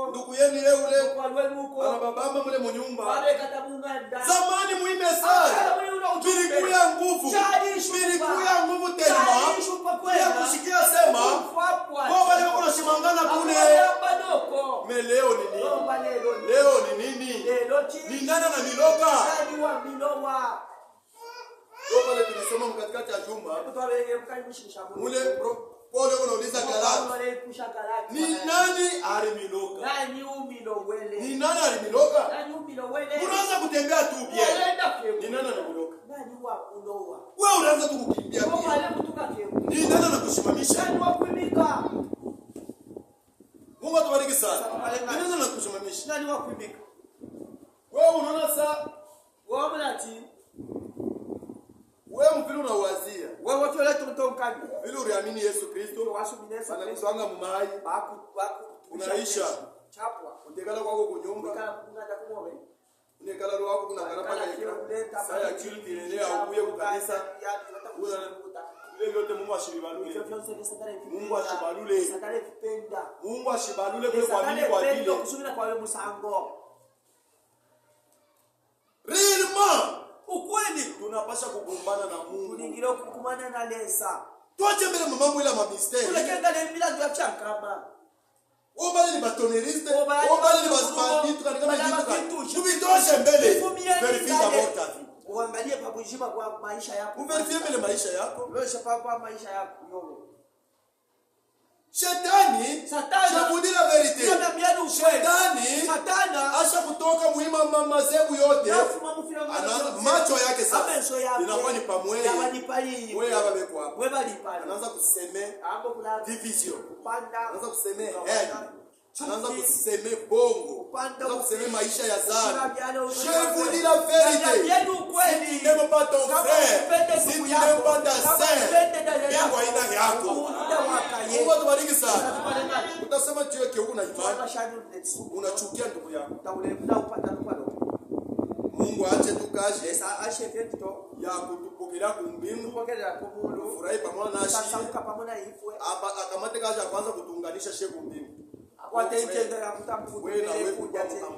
Ndugu yenu yeule. Ana babamba mule munyumba. Zamani muime sana. Bilikuwa nguvu. Bilikuwa nguvu tena. Ya kushikia sema. Kwa wale wako nashimangana kule. Me leo ni nini? Leo ni nini? Ni nani na miloka? Ndio pale tulisoma mkatikati ya jumba. Mule Paulo anauliza Galati. Ni nani alimiloka? Ni nani alimiloka? Unaanza kutembea tu pia. Ni nani alimiloka? Wewe unaanza tu kukimbia pia. Ni nani anakusimamisha? Mungu atubariki sana. Ni nani anakusimamisha? Wewe unaona saa wewe mpilo unawazia. Wewe watu wale tumtonkani. Ili uamini Yesu Kristo. Anakutwanga mumai. Unaisha. Chapwa. Utekala kwako kunyumba. Unekala roho wako kuna karapa ya saya kili kilelea ukuye kukanisa. Ile yote Mungu ashibalule. Mungu ashibalule. Mungu ashibalule kwa kuamini kwa dini. Kusubira kwa wewe musango. Réellement ukweli tunapasha kugombana na Mungu. Tulingiro kukumana na lesa. Tuache mbele mambo ile mabisteri. Tulekenda le bila ndio chankama. Obali ni batoneriste, obali ni basmandi tukana kitu. Tubitoshe mbele. Verifia bota. Uangalie pabujima kwa maisha yako. Uverifie mbele maisha yako. Wewe shapapa maisha yako yote. Shetani, je vous dis la vérité. Shetani, asha kutoka muima mazebu yote. Anaanza macho yake sasa. Inakuwa ni pamwe. Wewe hapa beko hapo. Anaanza kuseme division. Anaanza kuseme head. Anaanza kuseme bongo. Anaanza kuseme maisha ya zana. Je vous dis la vérité. Si tu n'aimes pas ton frère, si tu n'aimes pas ta sœur, Mungu haina yako. Mungu atubariki sana. Utasema tu yake una imani. Unachukia ndugu yako. Mungu aache tu kazi. Ya kutupokelea kumbingu. Furahi pamoja na shi. Hapa akamate kazi ya kwanza kutuunganisha sheku mbingu. Wewe na wewe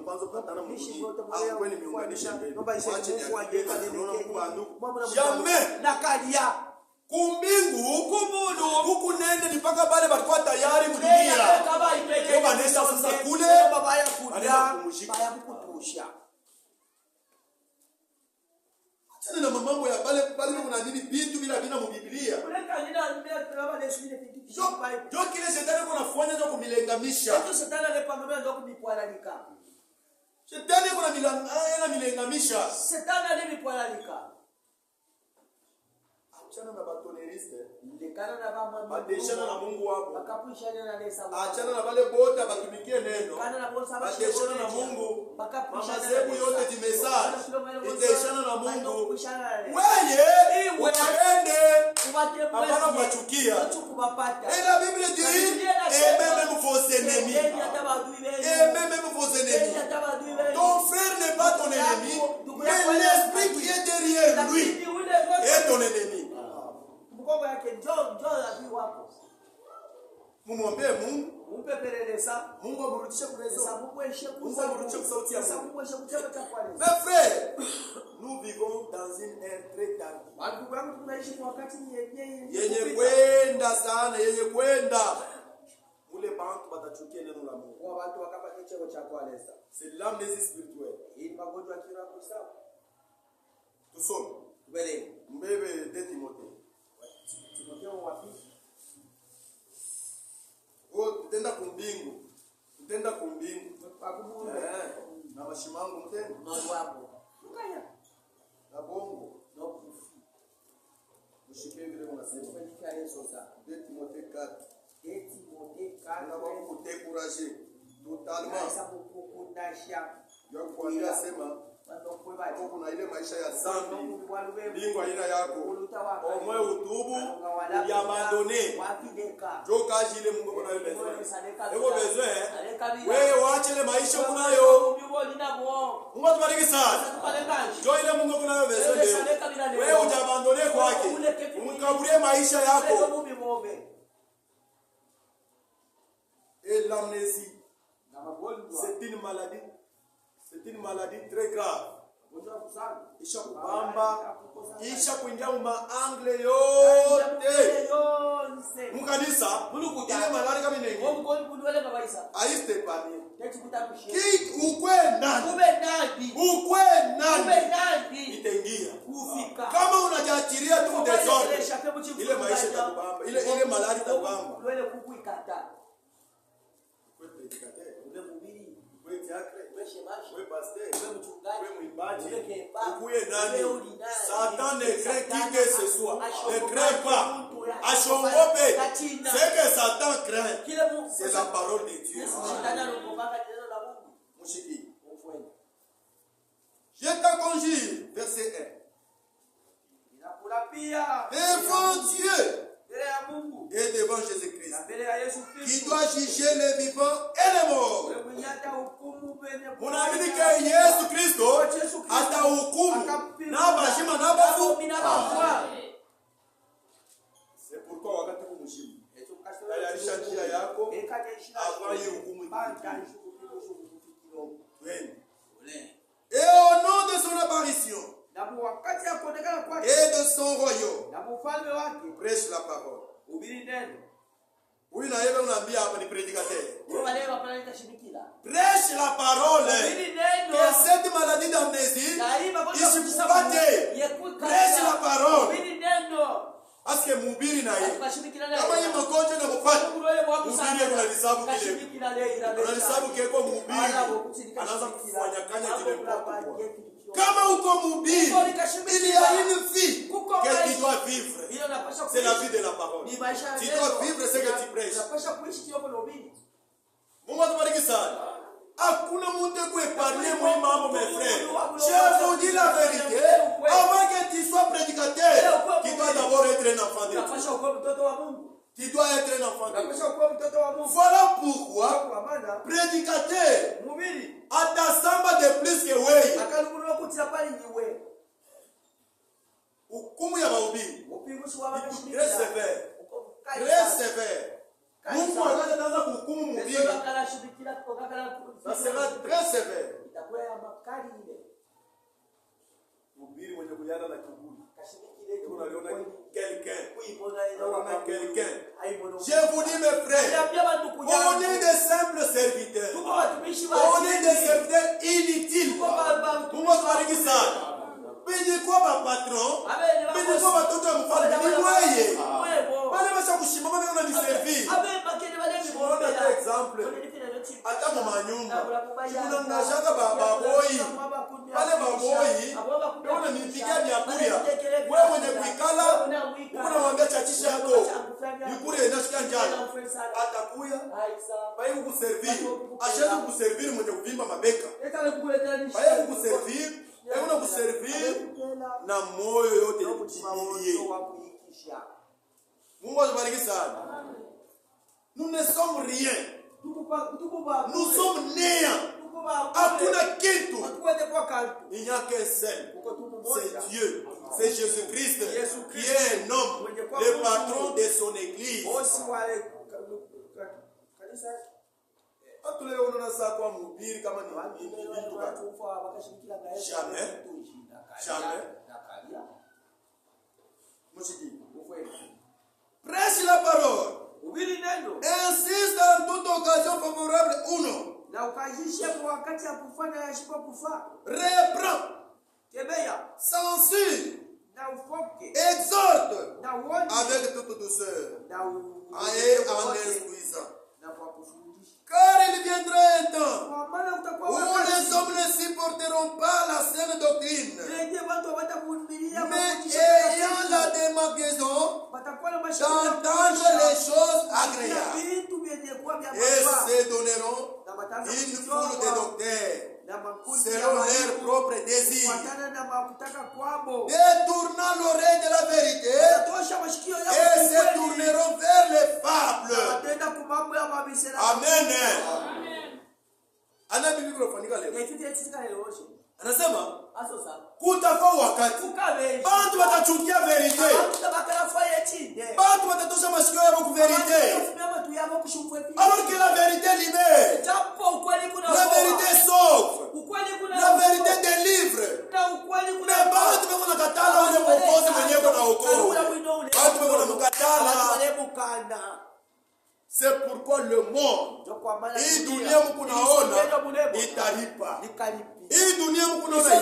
mwanzo kupatana mjini. Au wewe ni miunganisha mbele. Jamais nakalia kumbingu kumunu huku nende mpaka pale balikuwa tayari kudunia. Kwa nenda sasa kule baba ya kulia baya kusha. Achana na mambo ya pale kuna nini vitu bila vina mu Biblia. Kuleka nina tunaba desini vitu. Jo kile shetani kuna fanya ndio kumilengamisha. Kitu shetani alipambana ndio kumipwalalika. Shetani kuna milengamisha. Shetani alipwalalika. Achana na batoneriste. Ndekana na baba Badeshana na Mungu wako. Bakapushana na Yesu. Achana na wale bote batumikie neno. Badeshana na Mungu. Mazebu yote dimesage. Badeshana na Mungu. Weye uende. Hapana kuwachukia. Et la Bible dit et même vos ennemis. Et même vos ennemis. Ton frère n'est pas ton ennemi, mais l'esprit qui est derrière lui est ton ennemi. Mumwombee Mungu. Mungu amrudishe kurezo. Mungu amrudishe sauti ya Mungu. Mes frères, nous vivons dans une ère très tardue. Yenye kwenda sana, yenye kwenda. Ule bantu batachukia neno la Mungu. C'est l'amnésie spirituelle. Tout sommes. Mbebe de Timothée. Oh, tutenda kumbingu. Tutenda kumbingu. Na mashimangu mtenda. Na bongo. Mshipe vile unasema. De Timothée 4. Na wako kudécourager totalement. Ya kuambia sema kuna ile maisha ya zambi lingwa ina yako omwe utubu uliabandone joka jile Mungu kuna wewe ego besoin wewe waache ile maisha kunayo. Mungu atubariki sana. Jo ile Mungu kuna wewe besoin wewe ujabandone kwake umkaburie maisha yako. Et l'amnésie c'est une maladie très grave. Isha kubamba, isha kuingia angle yote. Mukanisa, ile malari kama inengi. Aiste pami. Ki ukwe nani? Ukwe nani? Itengia. Kama unajiachiria tu desordre, ile maisha itakubamba. Ile malari itakubamba. Satan ne craint qui que ce soit. Ne craint pas. Achongope. Ce que Satan craint, c'est la parole de Dieu. Je te conjure, verset 1. Devant Dieu et devant Jésus-Christ, qui doit juger les vivants et les morts. Munaamini ke Yesu Kristo atahukumu na bashima na bafu. C'est pourquoi wakati kumshimu tayarisha njia yako avant hukumu. Et au nom de son apparition et de son royaume, prêche la parole. Oui, na yeye unaambia hapa ni predicateur. Prêche la parole. Que cette maladie d'amnésie isipate. Prêche la parole. Parce que mhubiri na yeye kama yeye mgonjwa na mpata mhubiri analisabu kile. Analisabu keko mhubiri anaanza kufanya kanya kile. Kama uko mhubiri il y a une vie que tu dois vivre. C'est la vie de la parole. Tu dois vivre ce que tu prêches. Mungu atubariki sana. Hakuna mtu kuepargne moi mambo mes frères. Je vous dis la vérité. Avant que tu sois prédicateur, tu dois d'abord être un enfant de Dieu. Tu dois être un enfant de Dieu. Voilà pourquoi prédicateur atasamba de plus que wewe. Hukumu ya mahubiri très sévère. Très sévère. Mungu anaanza kuhukumu mhubiri. Ça sera très sévère. Mhubiri mwenye kujana na kiburi. Unaona quelqu'un. Je vous dis mes frères, on est des simples serviteurs. On est des serviteurs inutiles. Mungu akubariki sana. Penye kwa patron, penye kwa watoto wa mfalme ni wewe. Wale washa kushima bana una niservi. Unaona kwa example. Hata mama nyumba. Kuna mnashaka baboi. Wale baboi, unaona nipigia vyakulia. Wewe mwenye kuikala, unamwambia chachisha yako. Yukule inasikia njaa. Atakuya. Baye kukuservir. Ashaje kukuservir mwenye kuvimba mabeka. Baye kukuservir. Una kuservir na moyo yote kujimilie. Mungu akubariki sana. Nous ne sommes rien. Nous sommes néant. Hakuna kitu. Il n'y a qu'un seul. C'est Dieu. C'est Jésus-Christ qui est un homme, le patron de son église. Atule unaona saa kwa mhubiri kama ni vitu jamais. Jamais. Mshiki. Prêche la parole. Insiste dans toute occasion favorable uno. Na ukajishe kwa wakati ya kufanya yashipo kufa. Reprend. Kebea. Censure. Na ufoke. Exhorte. Na uone. Avec toute douceur. Na en instruisant. Na kwa kufundisha. Car il viendra un temps où les hommes ne supporteront pas la saine doctrine, mais ayant la démagogie d'entendre les choses agréables, et se donneront une foule de docteurs selon leurs propres désirs, détournant l'oreille de la vérité, et se tourneront vers les fables. Amen. Ana bibi kulofanyika leo. Anasema kutakuwa wakati watu watachukia verite. Watu watatosha masikio yao kwa verite. Alors que la vérité libère. La vérité sauve. La vérité délivre. Mais watu wako nakatala wale mwokozi mwenyewe na wokovu. Watu wako nakatala. C'est pourquoi le monde, hii dunia mkunaona itaripa. Hii dunia mkunaona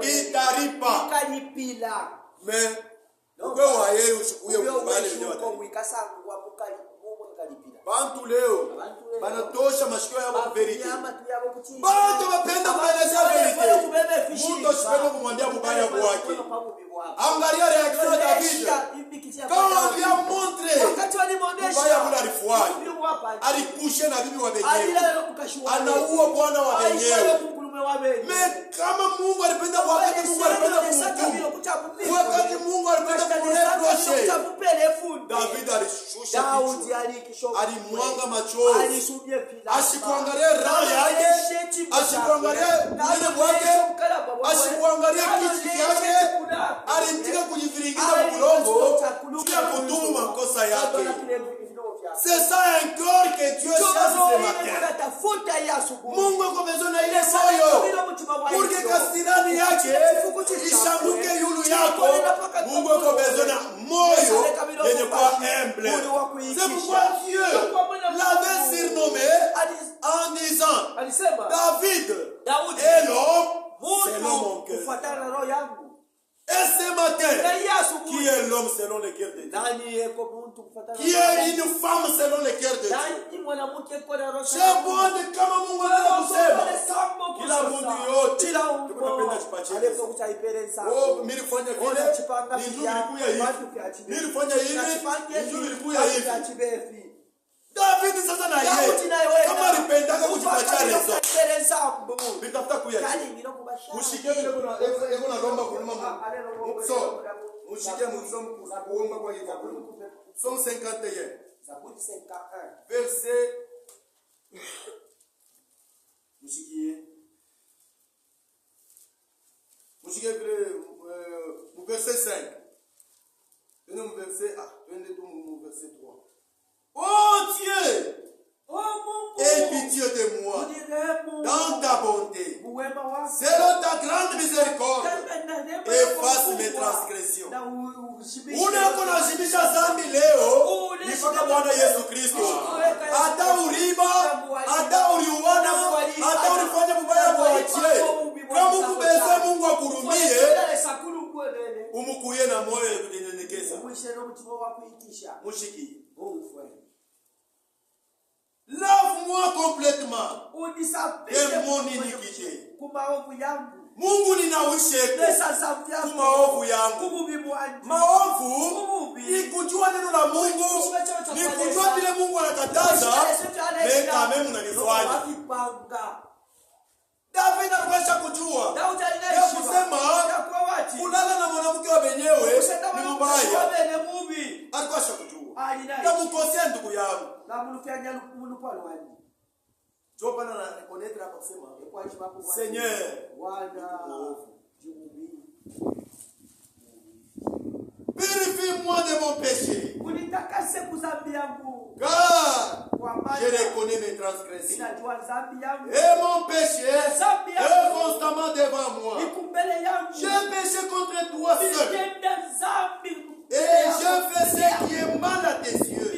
itaripa. Mais ukwe waye usikuye ukubali wenyewe. Bantu leo banatosha mashikio yao kwa verite. Bantu wapenda kuelezea verite. Mtu asipende kumwambia mubaya wake. Angalia reaction ya David. Quand on lui a montré mubaya vile alifuata, alikushe na bibi wa wenyewe, anaua bwana wa wenyewe. Mais kama Mungu alipenda wakati Mungu alipenda kumtumu, wakati Mungu alipenda kumreproshe, David alishusha kichwa, alimwanga machozi, asikuangalia raha yake, asikuangalia mwili wake, asikuangalia kichwa yake, alitika kujiviringiza mlongo kia kutubu makosa yake. C'est ça encore que Dieu cherche ce matin. Mungu ako besoin na ile moyo. Pour que kasirani yake ishanguke yulu yako. Mungu ako besoin na moyo yenye kwa humble. C'est pourquoi Dieu l'avait surnommé en disant David est l'homme selon mon cœur. Et ce matin, qui est l'homme selon le cœur de Dieu? Qui est une femme selon le cœur de Dieu? Je vois de kama Mungu anakusema kila mtu yote tunapenda tupatie. Oh, nilifanya vile, nilikuwa hivi. Nilifanya hivi, nilikuwa hivi. David sasa na yeye kama alipendaka kujipatia rezo. Nitafuta kuya. Mushike vile kuna romba kulima Mungu. So, mushike msomo kuomba kwa kitabu. Somme 51. Zaburi 51. Verset Mushike vile verset 5. Tenez mon verset tenez mon verset 3. Oh Dieu, aie pitié de moi dans ta bonté, selon ta grande miséricorde, efface mes transgressions. Unako nazibisha zambi leo ni mpaka Bwana Yesu Kristo. Hata uriba, hata uriuana, hata ulifanya mubaya mwachie. umukuye na moyo kunyenyekeza. Mushiki. Lave-moi complètement de mon iniquité. Mungu ninawishe kumaovu yangu. Maovu ni kujua neno la Mungu, ni kujua vile Mungu anakataza, meka memu unanifanya. David alikuwa kujua ya kusema kulala na mwanamke wa benyewe ni mbaya. Alikuwa kujua ya mukosea ndugu yangu. Joba na reconnaître hapa kusema Seigneur, purifie-moi de mon péché. Car je reconnais mes transgressions. Et mon péché est constamment devant moi. J'ai péché contre toi seul. Et je fais ce qui est mal à tes yeux.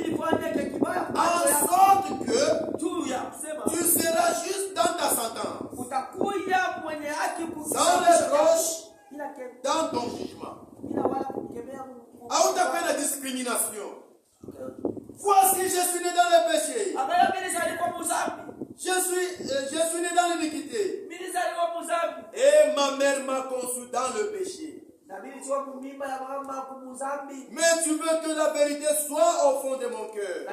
En sorte que tu seras juste dans ta sentence, sans reproche dans ton jugement. Hautakuwa na discrimination. Voici, je suis né dans le péché. Je suis né dans l'iniquité. Et ma mère m'a conçu dans le péché. Mais tu veux que la vérité soit au fond de mon cœur.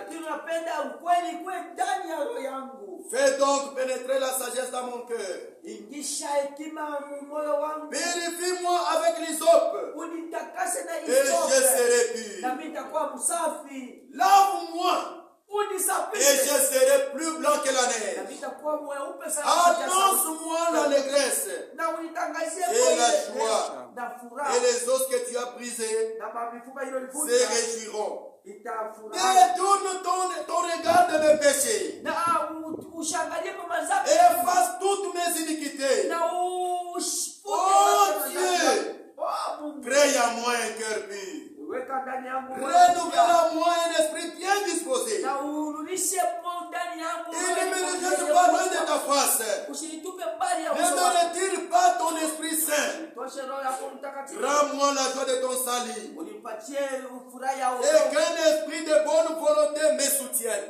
Fais donc pénétrer la sagesse dans mon cœur. Vérifie-moi avec l'hysope, et je serai pur. Lave-moi, et je serai plus blanc que la neige. Annonce-moi l'allégresse et la joie, et les os que tu as brisés se réjouiront. Détourne ton regard de mes péchés, efface toutes mes iniquités. Oh Dieu, crée en moi un cœur pur. Renouvelle en moi un esprit bien disposé. Et ne me rejette pas loin de ta face. Ne me retire pas ton esprit saint. Rends-moi la joie de ton salut. Et qu'un esprit de bonne volonté me soutienne.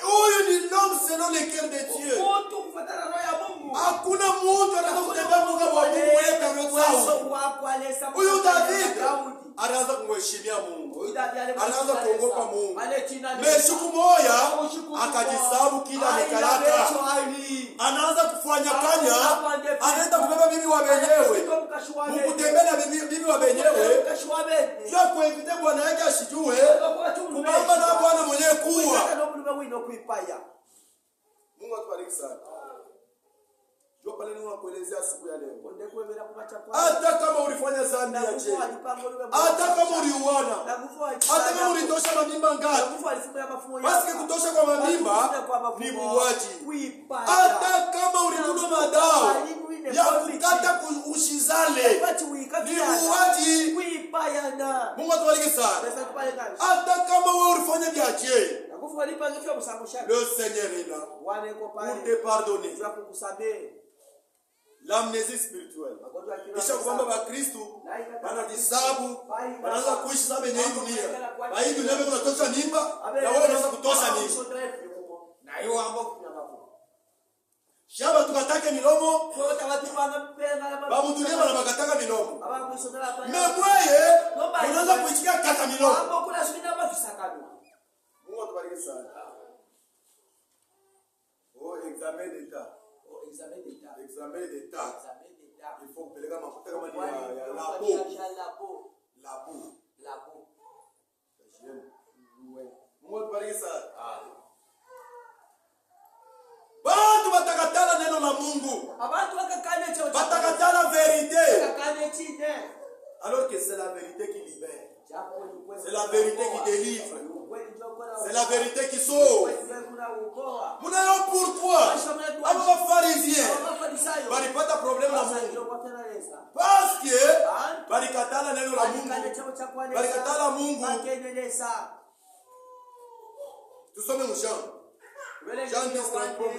Huyu ni l'homme selon le cœur de Dieu. Hakuna mtu anayekutembea Mungu wa Mungu wewe kama Sauli. Huyu David anaanza kumheshimia Mungu. Anaanza kuogopa Mungu. Siku moja akajisabu kila amekalaka. Anaanza kufanya kanya. Anaenda kubeba bibi wa benyewe. Mkutembea bibi wa benyewe. Sio kuevite bwana yake ashijue. Kumamba na bwana mwenyewe kuwa. Mungu atubariki sana. Pale ni wakuelezea siku ya leo. Hata kama ulifanya dhambi ya je, hata kama uliuana, hata kama ulitosha mamimba ngapi, basi kutosha kwa mamimba ni muuaji. Hata kama ulikula madawa ya kukata ushizale ni muuaji. Mungu atubariki sana. Hata kama wewe ulifanya vya je, le Seigneur est là pour te pardonner. L'amnésie spirituelle. Kisha kwamba Wakristo wanajisabu, wanaanza kuishi sababu yenye dunia. Na hii dunia ndio tunatosha mimba, na wewe unaanza kutosha nini? Na hiyo hapo. Shaba tukatake milomo. Babu dunia bana bakataka milomo. Memweye, unaanza kuichikia kata milomo. Mungu atubariki sana. Oh, examen d'état. Examen d'état. Il faut que les gars m'apportent comme la peau. Mungu atubariki sana. Bantu batakatala neno la Mungu. Batakatala vérité. Alors que c'est la vérité qui libère. C'est la vérité qui délivre. C'est la vérité qui sauve. Vous n'avez pourquoi les pharisiens n'ont pas de problème à Mungu. Parce que balikatala neno la Mungu. Balikatala Mungu. Nous sommes au Jean. Jean 10, 33,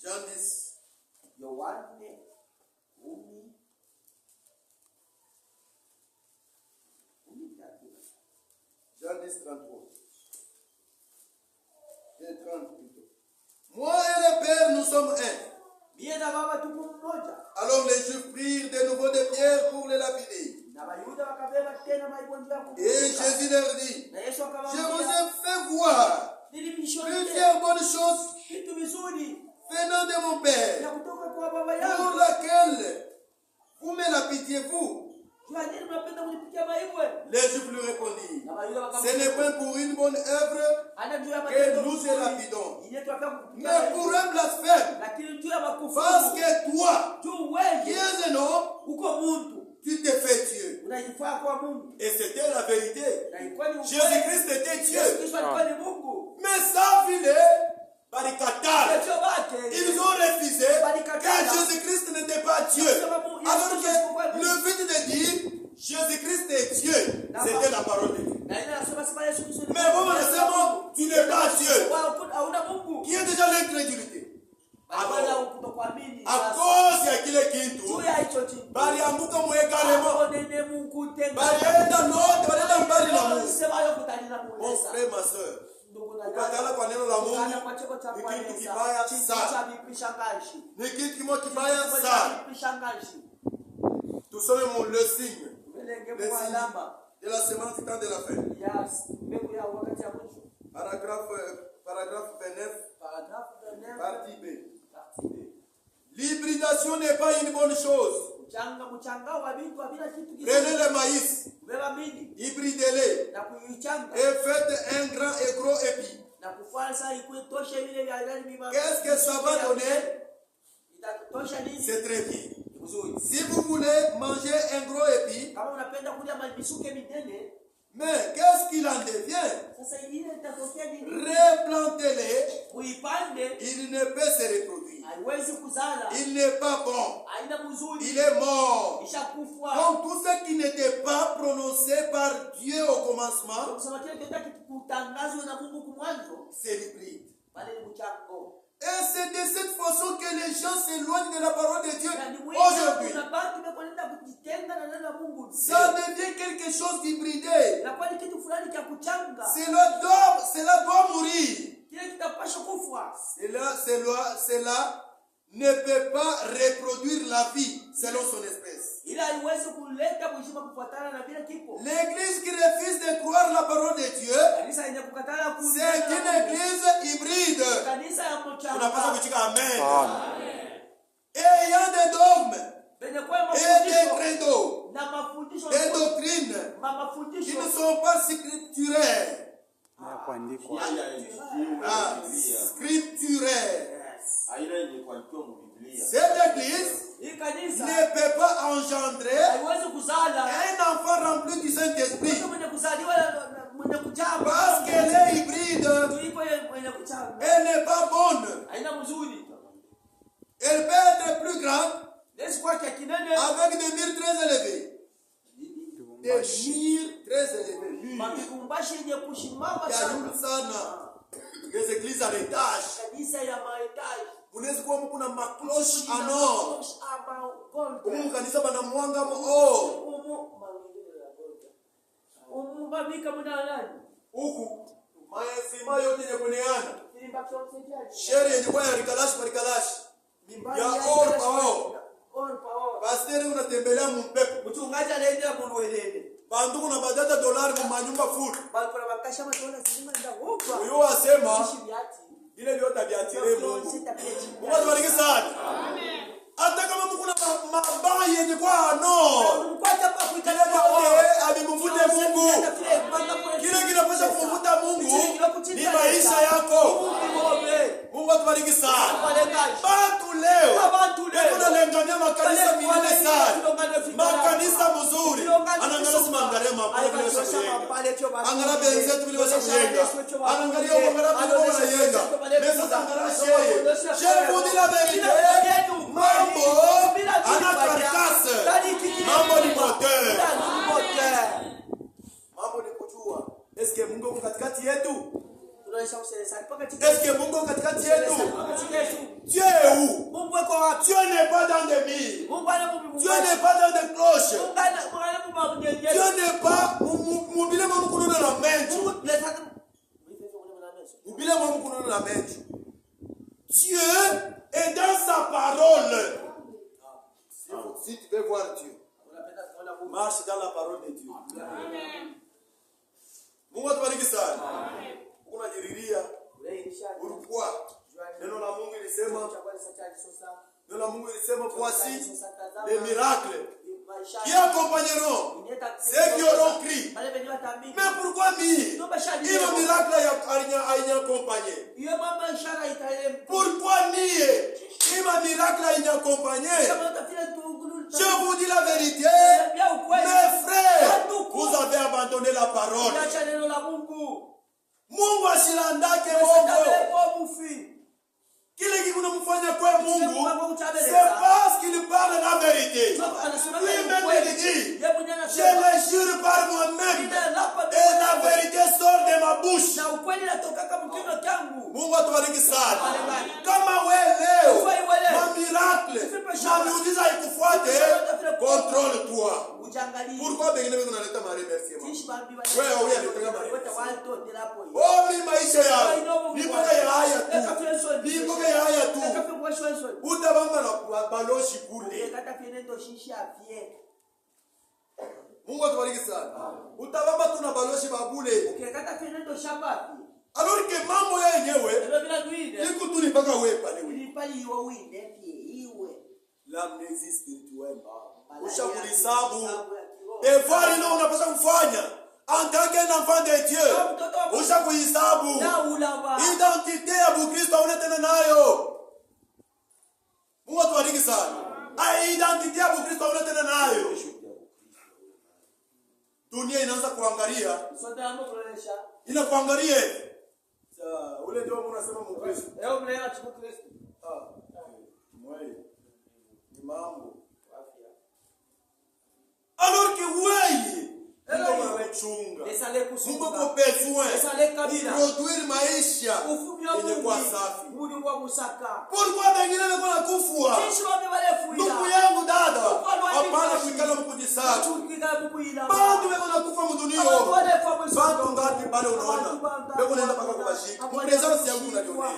Jean 10, Jean 10, 33. Et 30 plutôt. Moi et le Père, nous sommes un. Alors les Juifs prirent de nouveau des pierres pour les lapider. Et Jésus leur dit, je vous ai fait voir plusieurs bonnes choses venant de mon Père, pour laquelle vous me lapidez-vous. Les Juifs lui répondirent, ce n'est pas pour une bonne œuvre que nous te lapidons, mais pour un blasphème, parce que toi, qui es un homme, tu t'es fait Dieu. Et c'était la vérité. Jésus-Christ était Dieu. Mais ça, ils ont refusé que Jésus-Christ n'était pas Dieu. Alors que le fait de dire Jésus-Christ est Dieu, c'était la parole de Dieu. Mais bon, tu n'es pas Dieu. Qui est déjà l'incrédulité. À cause ya kile kitu balianguka mwegalemo balienda note balienda mbali na Mungu. Mon frère, ma soeur, ukatala kwa neno la Mungu ni kitu kibaya sana. Ni kitu kibaya sana. Tusome le signe de la semence du temps de la fin. Paragraphe 29, partie B. L'hybridation n'est pas une bonne chose. Prenez le maïs, hybridez-les et faites un grand et gros épi. Qu'est-ce que ça va donner? C'est très bien. Si vous voulez manger un gros épi, mais qu'est-ce qu'il en devient? Replantez-les. Il ne peut se reproduire. Il n'est pas bon. Il est mort. Donc tout ce qui n'était pas prononcé par Dieu au commencement, c'est l'hybride. Et c'est de cette façon que les gens s'éloignent de la parole de Dieu aujourd'hui. Ça devient quelque chose d'hybridé. Cela doit mourir. Cela ne peut pas reproduire la vie selon son espèce. L'église qui refuse de croire la parole de Dieu, c'est une église hybride. Amen. Ayant des dogmes et des credos, des doctrines qui ne sont pas scripturaires. Scripturaires. Cette église ne peut pas engendrer un enfant rempli du Saint-Esprit parce qu'elle est hybride. Elle n'est pas bonne. Elle peut être plus grande avec des murs très élevés. Des murs très élevés. Les églises à l'étage. Unaweza kuwa mko na maklosh ano. Mungu kanisa bana mwanga mo. Huku mayasima yote ya kuneana. Shere yenye kwa rikalashi parikalashi. Ya all power. Pastor unatembelea mpepo. Mchungaji anaendea muluelele. Bandu kuna badata dolari mu manyumba full. Balipora bakasha matona sima nda huko. Uyo asema ile vyote viatire Mungu. Mungu atubariki sana. Amen. Hata kama Mungu na mabaya yenye kwa no. Abimvute Mungu. Kile kinapaswa kumvuta Mungu ni maisha yako. Mungu atubariki sana. Bantu leo tunalengania makanisa mingine sana. Makanisa mzuri. Anangalia simangare mambo vile sasa. Angalia benzetu vile sasa. Angalia ongara vile sasa. Mesa angalia shehe. Je vous dis la vérité. Mambo ana carcasse. Mambo ni moteur. Mambo ni kujua. Est-ce que Mungu yuko katikati yetu? Est-ce que Mungu yuko katikati yetu? Dieu est où? Dieu n'est pas dans des murs. Dieu n'est pas dans des cloches. Dieu n'est pas mobile mamukunu na menju. Mobile mamukunu na menju. Dieu est dans sa parole. Si tu veux voir Dieu, marche dans la parole de Dieu. Mungu atubariki sana. Unajiriria ulikuwa neno la Mungu ilisema voici les miracles qui accompagneront ceux qui auront crié. Mais pourquoi il miracle a accompagné? Pourquoi il miracle a accompagné? Je vous dis la vérité, mes frères, vous avez abandonné la parole. Mungu asilandake Mungu. Kile kinamfanya kwa Mungu, c'est parce qu'il parle la vérité. Lui-même il dit, je le jure par moi-même, et la vérité sort de ma bouche. Mungu atubariki sana. Kama wewe leo na miracle na miujiza ikufuate, contrôle-toi. Pourquoi bengine wewe unaleta remerciement? Wewe unaleta oh mimi maisha yao ni mpaka ya haya tu. Ni mpaka ya haya tu. Utabamba na baloshi kule. Mungu atubariki sana. Utabamba tu na baloshi babule. Alors que mambo yenyewe iko tu ni mpaka wewe pale. L'amnésie spirituelle. Ushakulisabu. Devoir ile unapaswa kufanya. En tant qu'un enfant de Dieu. Ushakulisabu. Identité ya Bukristo unatenda nayo. Mungu atubariki sana. Identité ya Bukristo unatenda nayo. Dunia inaanza kuangalia. Inakuangalia. Ule ndio unasema Mkristo. Leo mnaelewa chifu Kristo. Mwai. Ni mambo. Alors que wewe Mungu anachunga. Mungu kwa besoin. Produire maisha yenye kwa safi. Pourquoi wengine wanakuwa kufua? Ndugu yangu dada, hapana kuikala mkujisaka. Bado wewe unakufa mdunia. Bado ngapi pale unaona? Wewe unaenda paka kubashika. Mpresence yangu unajionea.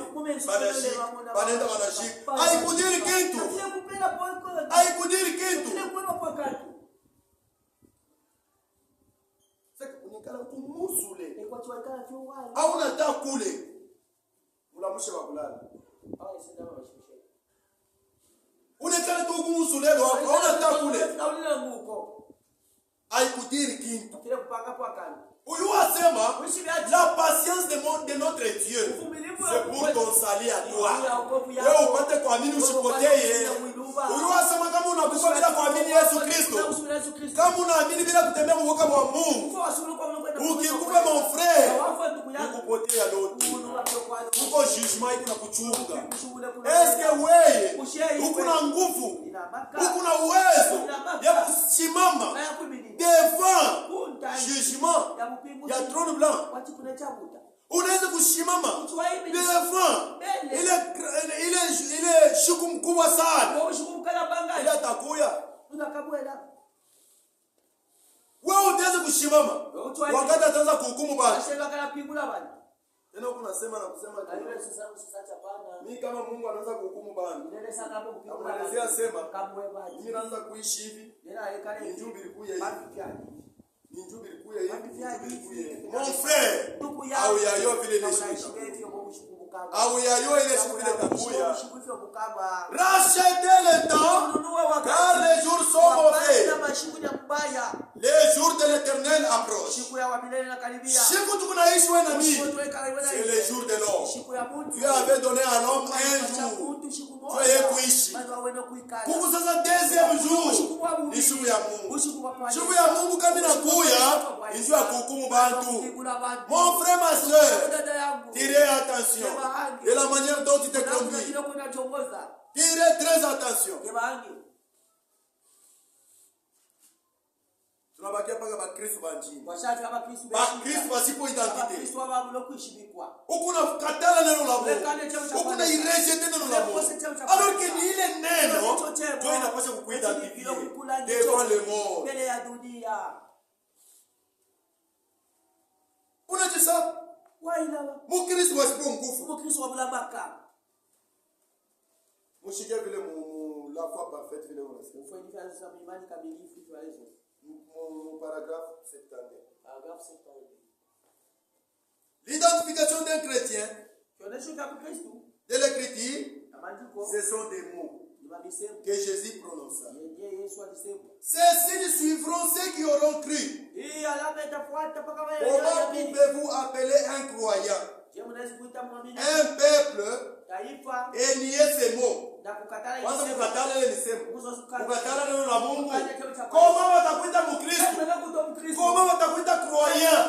Banashika, banaenda banashika. Haikudiri kitu. Haikudiri kitu. Unikala kumusule. Au unataka kule. Mulamushe wa kulala. Unekana tu kumusule au unataka kule. Haikudiri kitu. Uyu asema la patience de notre Dieu c'est pour ton salut à toi. Wewe upate kuamini usipotee. Uyu asema kama unakufa bila kuamini Yesu Kristo, kama unaamini bila kutembea mwoka wa Mungu, ukikufa mon frère ukupotea lote. Uko judgment na kuchunga. Est-ce que wewe uko na nguvu, uko na uwezo ya kusimama devant jugement ya trône blanc? Unaweza kusimama devant ile shuku mkubwa sana. Ile atakuya. Wewe utaweza kusimama wakati ataanza kuhukumu basi. Tena unasema na kusema mimi kama Mungu anaanza kuhukumu bana. Anaelezea sema mimi naanza kuishi hivi. Njumbi ilikuja hivi. Njumbi ilikuja hivi. Mon frère, au yayo vile ni shida. Au yayo ile siku ile takuya. Rachetez le temps car les jours sont mauvais. Les jours de l'Éternel approchent. Siku tunaishi wewe na mimi. C'est le jour de l'homme. Dieu avait donné à l'homme un jour. Dieu est kuishi. Kuku sasa deuxième jour. Ni siku ya Mungu. Siku ya Mungu kama inakuya, ndio kuhukumu bantu. Mon frère, ma soeur, tirez attention. Et la manière dont tu te conduis. Tirez très attention. tunabakia paka ba Kristo banjini. Washati kama Kristo Ba Kristo basipo identité. Kristo wao kuishibikwa. Ukuna katala neno la Mungu. Ukuna irejete neno la Mungu. Alors que ni ile neno ndio inapaswa kukuidentifier devant le monde. Mbele ya dunia. Unajisa? Waila. Mukristo wasipo nguvu. Mukristo wabulabaka. Mushike vile la foi parfaite vile unasema. Faut dire ça imani kamilifu tu as raison. Paragraphe 70. Paragraphe 70. L'identification d'un chrétien de l'écriture, ce sont des mots que Jésus prononça. Ceux-ci suivront ceux qui auront cru. Comment pouvez-vous appeler un croyant un peuple et nier ces mots? Kwanza kukatala ile nisemo. Kukatala neno la Mungu. Koma watakuita Mkristo. Koma watakuita croyant.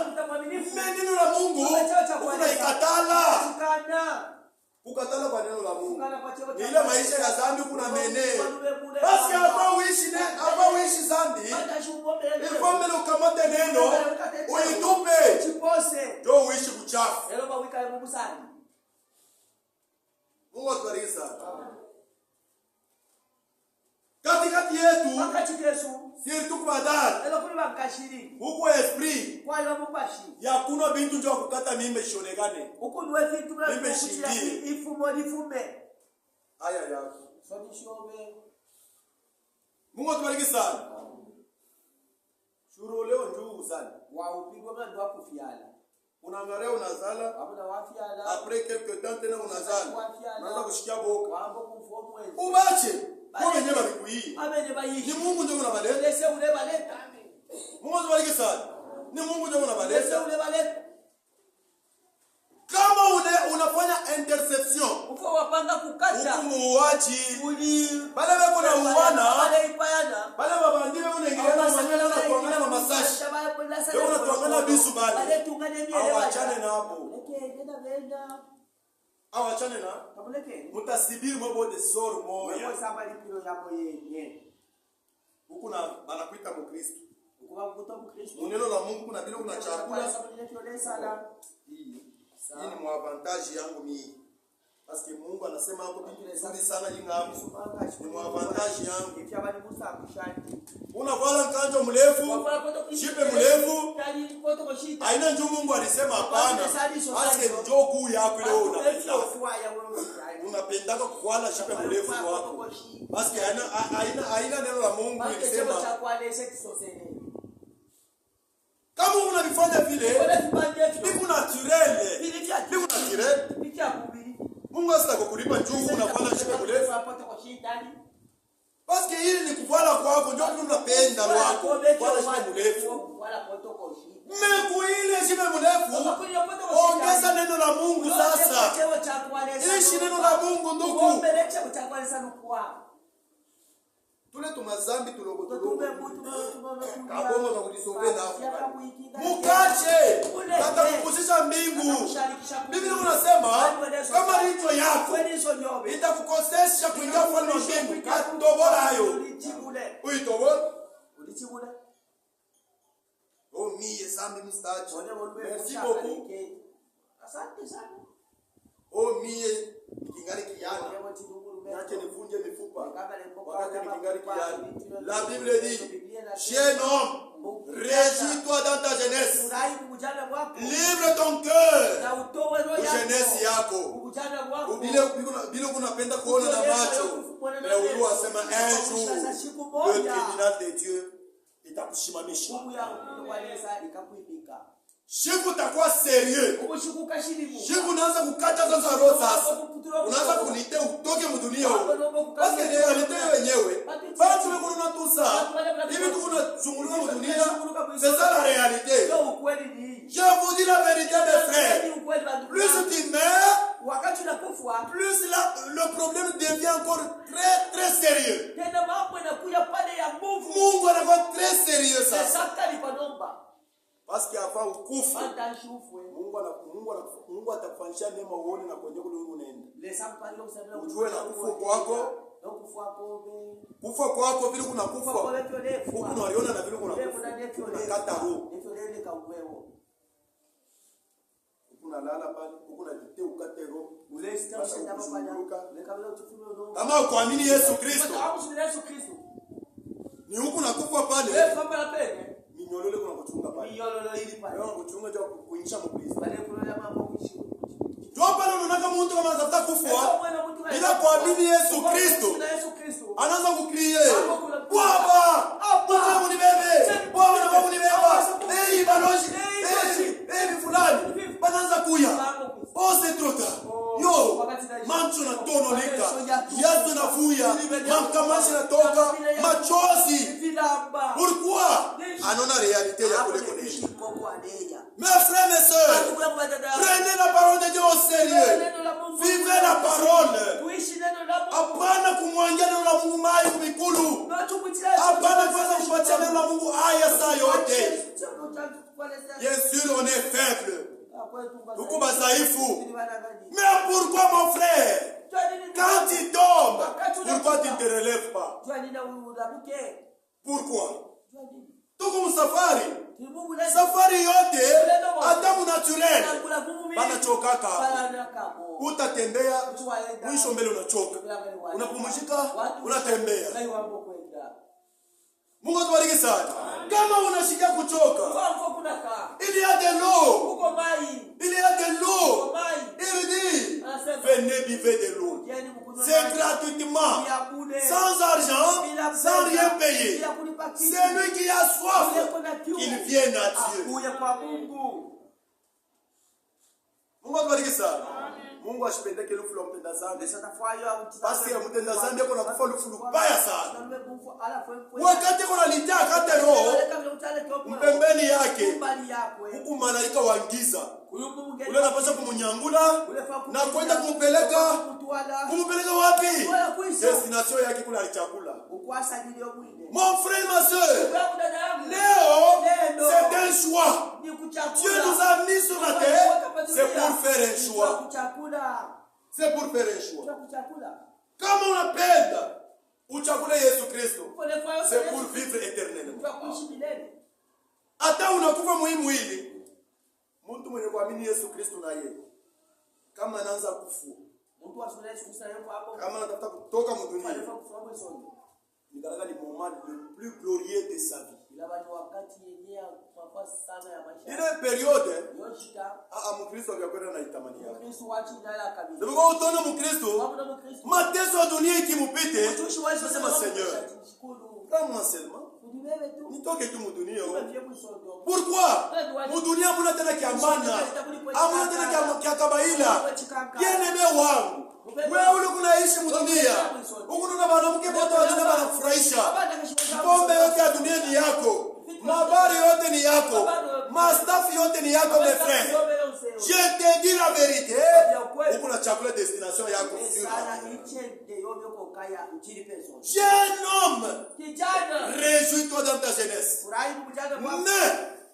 Neno la Mungu unaikatala. Kukatala kwa neno la Mungu. Ile maisha ya dhambi kuna menee. Basi hapa uishi dhambi. Ilikuwa mbele ukamate neno. Uitupe. Ndio uishi kuchafu. Mungu atubariki sana. Katikati yetu surtout kwa dada huko esprit ya kuna bintu ndio kukata mimbe shonekane mimbe shindi aya yako Mungu atubariki sana. Shuru leo njoo sana upigwa mlango wa kufiala unaangalia unazala après quelque temps tena unazala unaanza kushikia boka ubache kwa wenyewe walikuii ni Mungu ndio unabaleta Mungu atubariki sana. Ni Mungu ndio unabaleta kama unafanya interception uko wapanga kukata umuachi bale wako na uwana bale babandi wako naingia na maneno na kuangana na masashi wako na kuangana bisu bale awachane na hapo awachane na mutasibiri mbo de sor moya huko na banakuita Mkristo muneno la Mungu kuna bila kuna chakula hii ni mwavantage yangu mimi parce que Mungu anasema hapo vitu vizuri sana jingapo ni mwavantage yangu unavala kanjo mrefu shipe mrefu aina njoo Mungu alisema hapana parce que njoo kuu yako ile unapenda kuvala shipe mrefu wako parce que aina neno la Mungu ilisema kama unalifanya vile ni naturel. Mungu asita kukulipa juu unafanya shibe mrefu. Parce que hili ni kuvala kwako ndio unapenda wako. Wala shibe mrefu. Mungu ile shibe mrefu. Ongeza neno la Mungu sasa. Ishi neno la Mungu ndugu. Tule tumazambi tulogo kabongo za kujisovena mukache hata kupuzisha mbingu. Biblia unasema kama licho yako itakukosesha kuingia kwa mbingu katobora hayo uitobora mie sambi mstachi merci beaucoup asante sana mie kingali kiana yake nivunje mifupa wakati nikingali kiani. La Bible dit jeune homme régis-toi dans ta jeunesse, livre ton cœur pour jeunesse yako bila kunapenda kuona na macho na huyu asema un jour le tribunal de Dieu itakushimamisha. Shiku takuwa serieux. Shiku unaanza kukata sasa roho sasa. Unaanza kunite utoke mdunia huko. Parce que realite wenyewe. Basi wewe kuna tusa. Hivi tunazunguka mdunia. C'est ça la réalité. Je vous dis la vérité mes frères. Plus tu meurs, plus le problème devient encore très très sérieux. Mungu anakuwa très sérieux sasa. Parce que avant ukufu Mungu atakufanyisha neema uone na kwenye kule unaenda. Ujue na kufu kwako Kufa kwako vile kuna kufa. Huku unaliona na vile kuna kufa. Unakata roho. Unalala pale, unajite ukate roho. Kama ukuamini Yesu Kristo. Ni huku nakufa pale. Minyolole kuna kuchunga pale. Leo kuchunga cha kuinisha mkristo. Ndio pale unaona mtu kama anatafuta kufa. Bila kuamini Yesu Kristo. Anaanza kukrie. Baba! Baba unibebe. Baba na unibeba. Hey balozi. Hey fulani. Banaanza kuya. Ose trota. Yo, mancho na tono leka. Yazo na fuya. Mankamashi na toka. Machozi. Pourquoi? Anona réalité ya kule kule. Mes frères et sœurs, prenez la parole de Dieu au sérieux. Vivez la parole. Hapana kumwangia neno la Mungu mai kumikulu. Hapana kwanza kupatia neno la Mungu haya saa yote. Bien sûr on est faible. Tuko badhaifu. Mais pourquoi mon frère? Quand tu tombes, pourquoi tu ne te relèves pas? Pourquoi? Tuko msafari. Safari yote adamu naturel. Bana chokaka. Utatembea mwisho mbele unachoka. Unapumzika, unatembea. Mungu atubariki sana. Kama unashikia kuchoka, il y a de l'eau. Il y a de l'eau. Il dit, venez vivre de l'eau. C'est gratuitement, sans argent, sans rien payer. C'est lui qui a soif, qu'il vienne à Dieu. Mungu atubariki sana. Mungu ashipende kile lufu lompenda zambi. Basi ya mtenda zambi yako na kufa lufu lubaya sana. Wakati kuna litia kate roho mpembeni yake huku malaika wangiza. Ule napasha kumunyangula na kwenda kumpeleka wapi? Destination yake kula chakula. Mon frère, ma soeur, Léo, c'est un choix. Dieu nous a mis sur la terre, c'est pour faire un choix. C'est pour faire un choix. Comme on appelle, uchakula Yesu Kristo, c'est pour vivre éternellement. Hata unakufa muhimu hili, mtu mwenye kuamini Yesu Kristo na yeye, kama anaanza kufu, kama anatafuta kutoka mdunia, nikalaka ni moment le plus glorieux de sa vie. Ile periode Mkristo akakwenda na itamani yake. Ndio utaona Mkristo mateso ya dunia ikimupite, sema Seigneur, kama seulement nitoke tu mdunia. Pourquoi? Mdunia mbona tena kiamana? Hamna tena kia kabaila. Bien-aimé wangu, wewe ule kunaishi mdunia. Huko na mwanamke wote wanafurahisha. Pombe yote ya dunia ni yako. Mabari yote ni yako. Mastaff yote ni yako mes frères. Je te dis la vérité. Huko na chakula destination yako. Jeune homme, réjouis-toi dans ta jeunesse.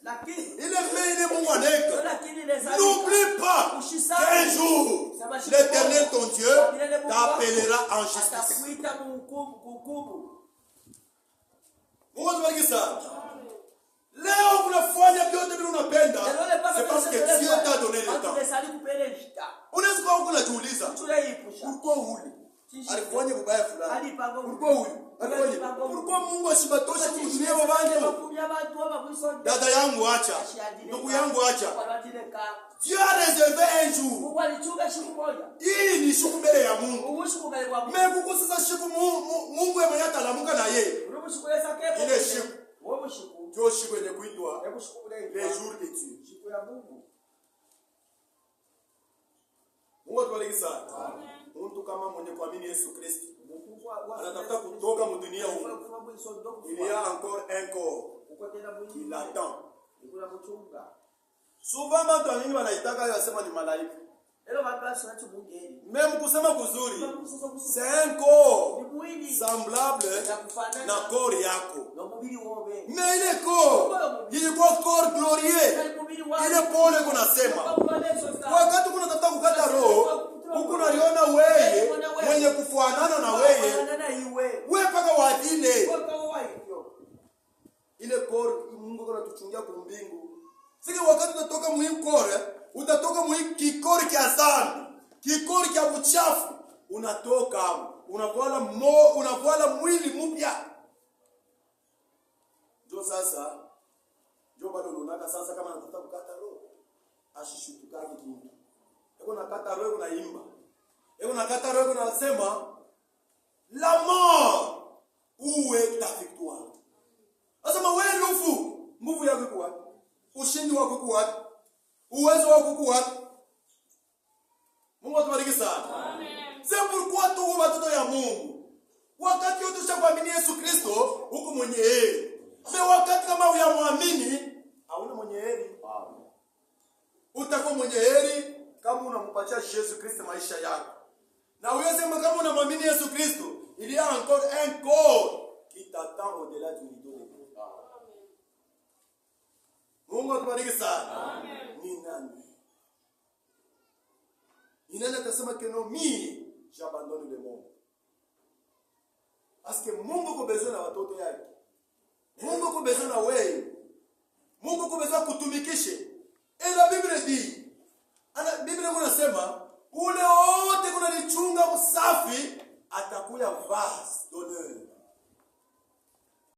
Mais il est Mungu aneka. N'oublie pas qu'un jour l'Éternel ton Dieu t'appellera en justice. Mungu atubariki sana. Leo unafanya vyote vile unapenda, c'est parce que Dieu t'a donné le temps. Unaweza kuwa unajiuliza, pourquoi uli? Alifanya mbaya fulani. Pourquoi uli? Pourquoi Mungu asibatoshe kudunia wabantu? Dada yangu acha. Ndugu yangu acha. Dieu a réservé un jour. Hii ni siku mbele ya Mungu. Mais kuko sasa siku Mungu yeye atalamuka na yeye. Ile siku. Ndio siku ile kuitwa les jours de Dieu. Mungu atubariki sana. Mtu kama mwenye kuamini Yesu Kristo anatafuta kutoka mdunia huu. Il y a encore un corps qui l'attend. Souvent watu wengi wanaitaka yasema ni malaika. Même kusema kuzuri, c'est un corps semblable na corps yako. Mais il est corps, il est corps glorieux. Il est pole kunasema. Wakati kuna tafuta kukata roho, huko unaliona wewe mwenye kufuanana na wewe. Wewe paka wadi ile kore Mungu anatuchungia kwa mbingu. Siki wakati utatoka muhimu kore, utatoka muhimu kikori kia zambi, kikori kia uchafu, unatoka unavala mwili mpya. Jo sasa, jo bado unaka sasa kama anataka kukata roho, ashishutukake kingi. Eko nakata roho unaimba. Eko nakata roho unasema la mort où est ta victoire? Asema wewe lufu, nguvu yako iko wapi? Ushindi wako uko wapi? Uwezo wako uko wapi? Mungu atubariki sana. Amen. C'est pourquoi tu watoto ya Mungu. Wakati wote ushakuamini Yesu Kristo, huko mwenye heri. Mais wakati kama uyamwamini, hauna mwenye heri. Utakuwa mwenye heri kama unampatia Yesu Kristo maisha yako. Na uyasema kama unamwamini Yesu Kristo, il y a encore un corps qui t'attend au-delà du rideau de Dieu. Mungu atubariki sana. Amen. Ni nani? Ni nani atasema que non, j'abandonne le monde? Parce que Mungu ko besoin na watoto yake. Mungu ko besoin na wewe. Mungu ko besoin kutumikishe. Et la Bible dit